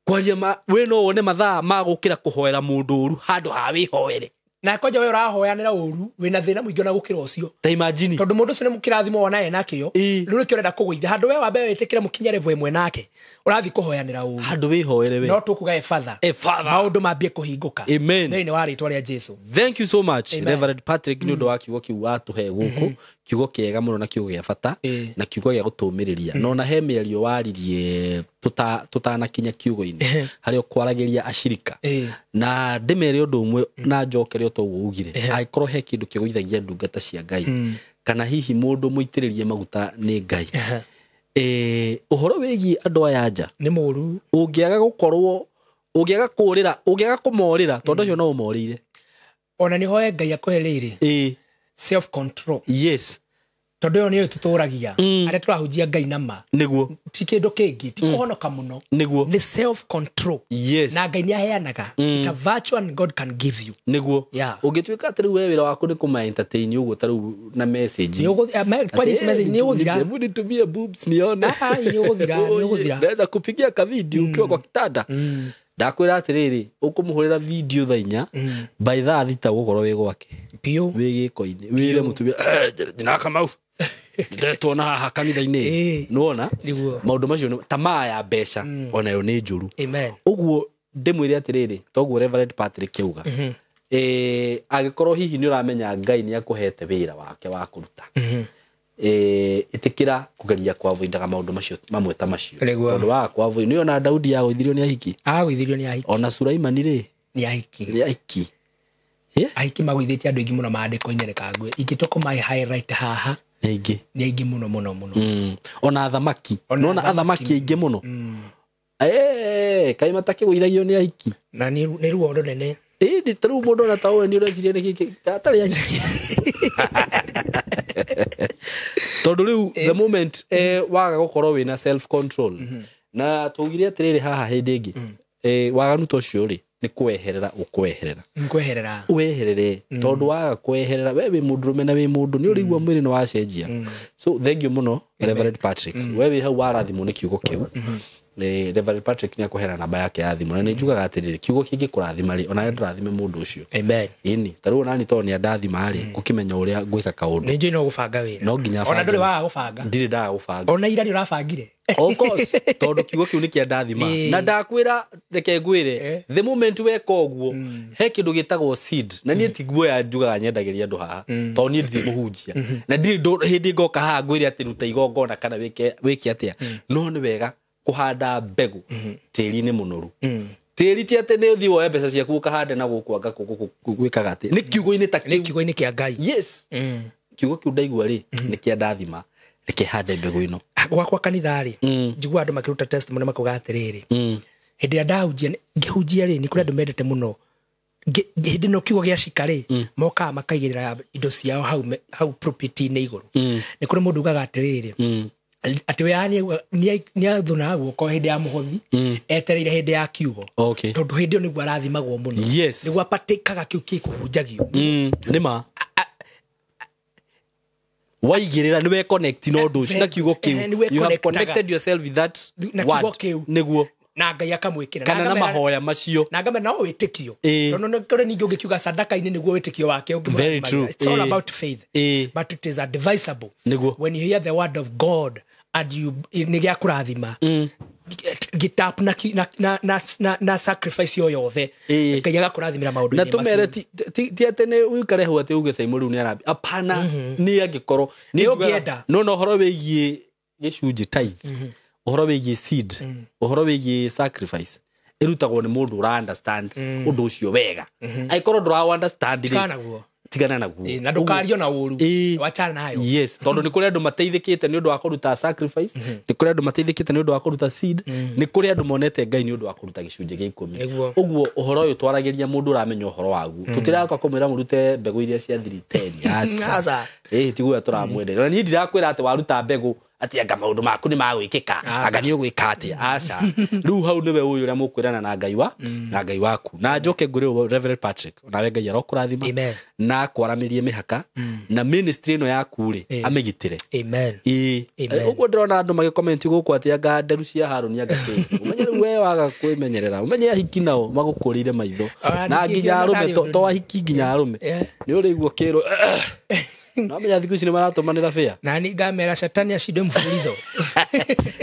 kwaria wĩ no wone mathaa ma gũkĩra kũhoera mũndũ ũru handũ ha wĩhoere. Na koja we ũrahoyanĩra ũru wĩna thĩna mũingĩ na gũkĩra ũcio. Ta imagine. Tondũ mũndũ ũcio nĩ mũkĩrathimo wona ena kĩo. Rĩu rĩkĩ ũrenda kũgũitha handũ we wambe wĩtĩkĩre mũkinya level ĩmwe nake. Ũrathiĩ kũhoyanĩra ũru. Handũ wĩhoere we. No tũkuga Father. Father. Maũndũ mambie kũhingũka. Amen. Thĩinĩ wa rĩtwa rĩa Jesu. Thank you so much Reverend Patrick nĩ ũndũ wa kiugo kĩu watũhe gũkũ. Kiugo kĩega mũno na kiugo gĩa bata na kiugo gĩa gũtũmĩrĩria. No na he mĩario waririe tutanakinya kiugo-inĩ harĩa ũkwaragĩria ashirika. Na ndĩmere ũndũ ũmwe na njokere o toguo ugire. Angĩkorwo he kĩndũ kĩgũithagia ndungata cia Ngai kana hihi mũndũ mũitĩrĩrie maguta nĩ Ngai, ũhoro wĩgiĩ andũ aya nja nĩ mũru. Ũngĩaga gũkorwo, ũngĩaga kũũrĩra, ũngĩaga kũmorĩra, tondũ ũcio no ũmorĩire. Ona nĩ hoye Ngai akũhe rĩrĩ self control. Yes. Tondũ yo nĩ tũtũragia arĩa tũrahunjia Ngai na ma. Nĩguo. Ti kĩndũ kĩngĩ, ti kũhonoka mũno. Nĩguo. Nĩ self control. Yes. Na Ngai nĩ aheanaga. It's a virtue and God can give you. Nĩguo. Ũngĩtuĩka atĩ rĩu we wĩra waku nĩ kũma entertain ũguo ta rĩu na message. Kwa hiyo message ni ũgũthira. Hebu nitumie boobs nione. Ni ũgũthira. Naweza kupigia ka video ukiwa kwa kitanda. Ndakwĩra atĩrĩrĩ, ũkũmũhũrĩra video thaa 4 by thaa 6 gũkorwo wĩ gwake. Piũ. Wĩ gĩko-inĩ. Wĩre mũtumia, ndina Kamau. Ndetwo na haha kanitha-inĩ. Nuona? Maũndũ macio tamaa ya mbeca onayo nĩ njũru. Amen. Ũguo ndĩmwĩre atĩrĩrĩ, toguo Reverend Patrick kiuga. Agĩkorwo hihi nĩ ũramenya Ngai nĩ akũhete wĩra wake wa kũruta. Ĩtĩkĩra kũgeria kwavoidaga maũndũ macio mamwe ta macio. Tondũ wa kwavoid nĩ ona Daudi agũithirio nĩ ahiki. Agũithirio nĩ ahiki. Ona Sulaimani rĩ nĩ ahiki. Nĩ ahiki. Ahiki magũithĩtie andũ aingĩ mũno maandĩko-inĩ reka ngwe. Ingĩtũkoma highlight haha. Nĩ aingĩ mũno. Ona athamaki. Nona athamaki aingĩ mũno. Kaĩ matakĩgũithagio nĩ ahiki. Na nĩ ruo rũnene. Ndĩ tarĩu mũndũ ona ta ũyũ nĩ ũreciria nĩ kĩĩ atarĩ ahiki. Tondũ rĩu the moment waga gũkorwo wĩna self control na tũgire atĩrĩrĩ haha hĩndĩ ĩngĩ waganu ta ũcio rĩ nĩ kweherera ũkweherera weherere tondũ waga kweherera we wĩ mũndũrũme na wĩ mũndũ nĩ ũrĩigua mwĩrĩ nĩ wacenjia. So thank you mũno Reverend Patrick, we wĩ hau warathimwo nĩ kiugo kĩu Reverend Patrick ni akuhera namba yake ya thimu na ni njugaga atiriri kiugo kingi kurathima ri ona ndurathime mundu ucio amen ini taru nani to ni ndathima ri gukimenya uria gwika kaundu ni njino gubanga wira no nginya ona nduri wa gubanga ndiri nda gubanga ona ira ni urabangire of course tondu kiugo kiu ni kia ndathima na ndakwira reke ngwire the moment weka uguo he kindu gitagwo seed na nie tiguo ya njugaga nyendagiria andu haha to ni ndiri muhunjia na ndiri hindi ngoka haha ngwire ati ruta igongona kana wiki atia no ni wega kuhanda mbegu tiri ni munoru tiri ti ate ne uthi woe mbeca ciaku ukahande na gukwanga gwikaga ati ni kiugo-ini ta ni kiugo-ini kia Ngai yes kiugo kiu ndaigua ri ni kia ndathima reke hande mbegu ino gwakwa kanitha ri njigua andu makiruta testimony makuga atiriri hindi ndahunjia ngihunjia ri ni kuri andu mendete muno hindi no kiugo gia cikari moka makaigirira indo ciao hau property ni iguru ni kuri mundu ugaga atiriri ati we ni athuna guoko hindi ya muhothi etereire hindi ya kiugo tondu hindi ni gwa rathimagwo muno ni gwa patikaga kiu kikuhunjagio ni ma waigirira ni we connect no ndu na kiugo kiu you have connected yourself with that word niguo na Ngai akamwikira kana na mahoya macio na ngame no witikio tondu no kore ningi ugikiuga sadaka-ini niguo witikio wake very true it's all about faith but it is advisable when you hear the word of God and you nigia kurathima gitap na sacrifice yo yothe kayaga kurathimira maundu na tumere ti atene wikare hu ati uge sai muri ni arabi apana ni agikoro ni ugienda no horo wegie gicunji tithe uhoro wegie seed uhoro wegie sacrifice irutagwo ni mundu ura understand undu ucio wega aikoro ndura understand tigana naguo na ndukario na uru wachana nayo yes tondu ni kuri andu mateithikite ni undu wa kuruta sacrifice ni kuri andu mateithikite ni undu wa kuruta seed ni kuri andu monete Ngai ni undu wa kuruta gicunje gia 10 uguo uhoro uyu twarageria mundu uramenya uhoro wagu tutiraka kumira murute mbegu iria cia 310 asa tiguo turamwendera na ni ndirakwira ati waruta mbegu ati anga maundu maku ni magwikika anga ni ugwika ati aca riu hau niwe uyu uria mukwirana na Ngai waku na njoke ngure Reverend Patrick nawe Ngai arokurathima na kwaramirie mihaka na ministry no yaku ri amigitire amen uguo ndrona andu magicomment guku ati anga nderu cia Haruni anga ti umenye riu we waga kwimenyerera umenye ahiki nao magukurire maitho na nginya arume to ahiki nginya arume ni uri iguo kiro na menya thiku ici ni maratumanira fea na ni ngamera shetani acinde mfululizo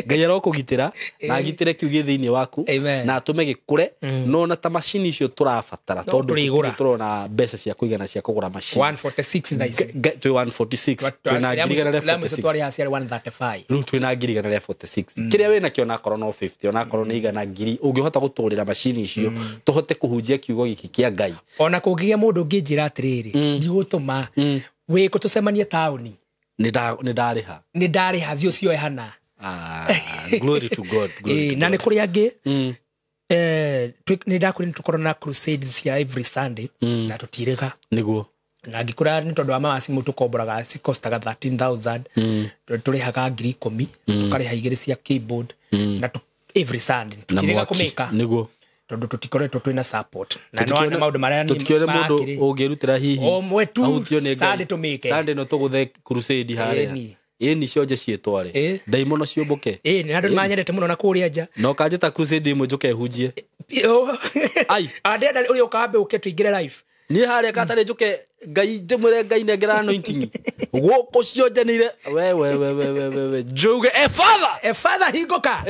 Ngai arokugitira na agitire kiugi thiini waku na atume gikure no na ta machine icio turabatara tondu turona mbeca cia kuigana cia kugura machine 146 thaisi to 146 twina ngirigana le 46 twari hacia 135 ru twina ngirigana le 46 kiria wena kio na korona 50 ona korona igana ngiri ungihota guturira machine icio tuhote kuhunjia kiugo giki kia Ngai ona kungigia mundu ngijira atiriri ndigutuma we ko tusemanie tauni ni ndariha thio cio ehana glory to God na ni kuri angi ni ndakuri tukorona crusades ya every Sunday na tutirega niguo na ngikura ni tondu wa mawasi mutu komboraga costaga 13,000 turihaga 10,000 tukariha igiri cia keyboard na every Sunday tutirega kumeka niguo tondu tutikoretwo twina support na no ana maundu maria ni tutikore mundu ungirutira hihi ahutio ni Sunday tumike Sunday no tuguthe crusade haria ni cionje cietware daimono ciomboke ni andu manyerete muno na kuria nja no kanjeta crusade imwe njuke hunjie ai adenda uri ukambe uketuingire live ni haria katare njuke Ngai ndimwire Ngai nengera anointing guko cionjanire we njuge father hingoka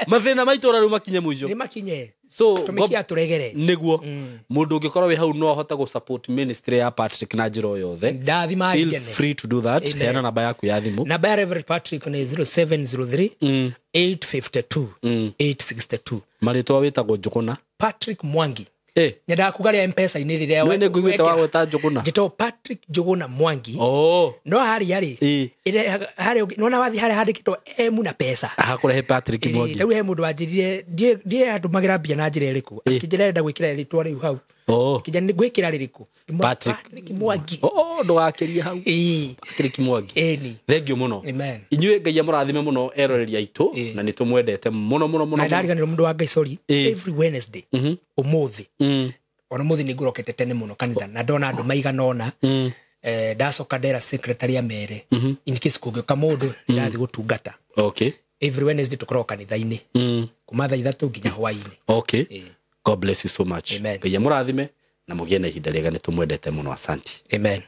mathina maitora ru makinye mwijo ni makinye so tumikia turegere niguo mundu ungikorwo wi hau no hota gu support ministry ya Patrick na njiro yothe feel free to do that hena namba yaku ya thimu namba ya Reverend Patrick ni 0703 852 862 maritwa witagwo Njuguna Patrick Mwangi nyenda kugaria M-Pesa ini riria we ne ngwite wago ta Njuguna jito Patrick Njuguna Mwangi no hari ire hari nona wathi hari handikitwo M na pesa kurehe Patrick Mwangi riu he mundu wanjirire die andu magira bia na njira iriku akijirenda gwikira ritwa riu hau kijani gwikira ririku Patrick Mwangi ndugakiria hau Patrick Mwangi thengio muno inyue Ngai amurathime muno eroreria itu na nitumwendete muno na ndariganira mundu wa Ngai sorry every Wednesday umuthi ona muthi ni ngurokete tene muno kanitha na ndona andu maiganona ndacoka ndera secretary ya mere in case kugioka mundu ndathi gutungata every Wednesday tukorwo kanitha-ini kuma thaa 3 nginya hwaini. Okay. God bless you so much. Amen. Ngai amurathime na mugie na ihinda rĩega nĩ tumwendete mũno. Asante. Amen.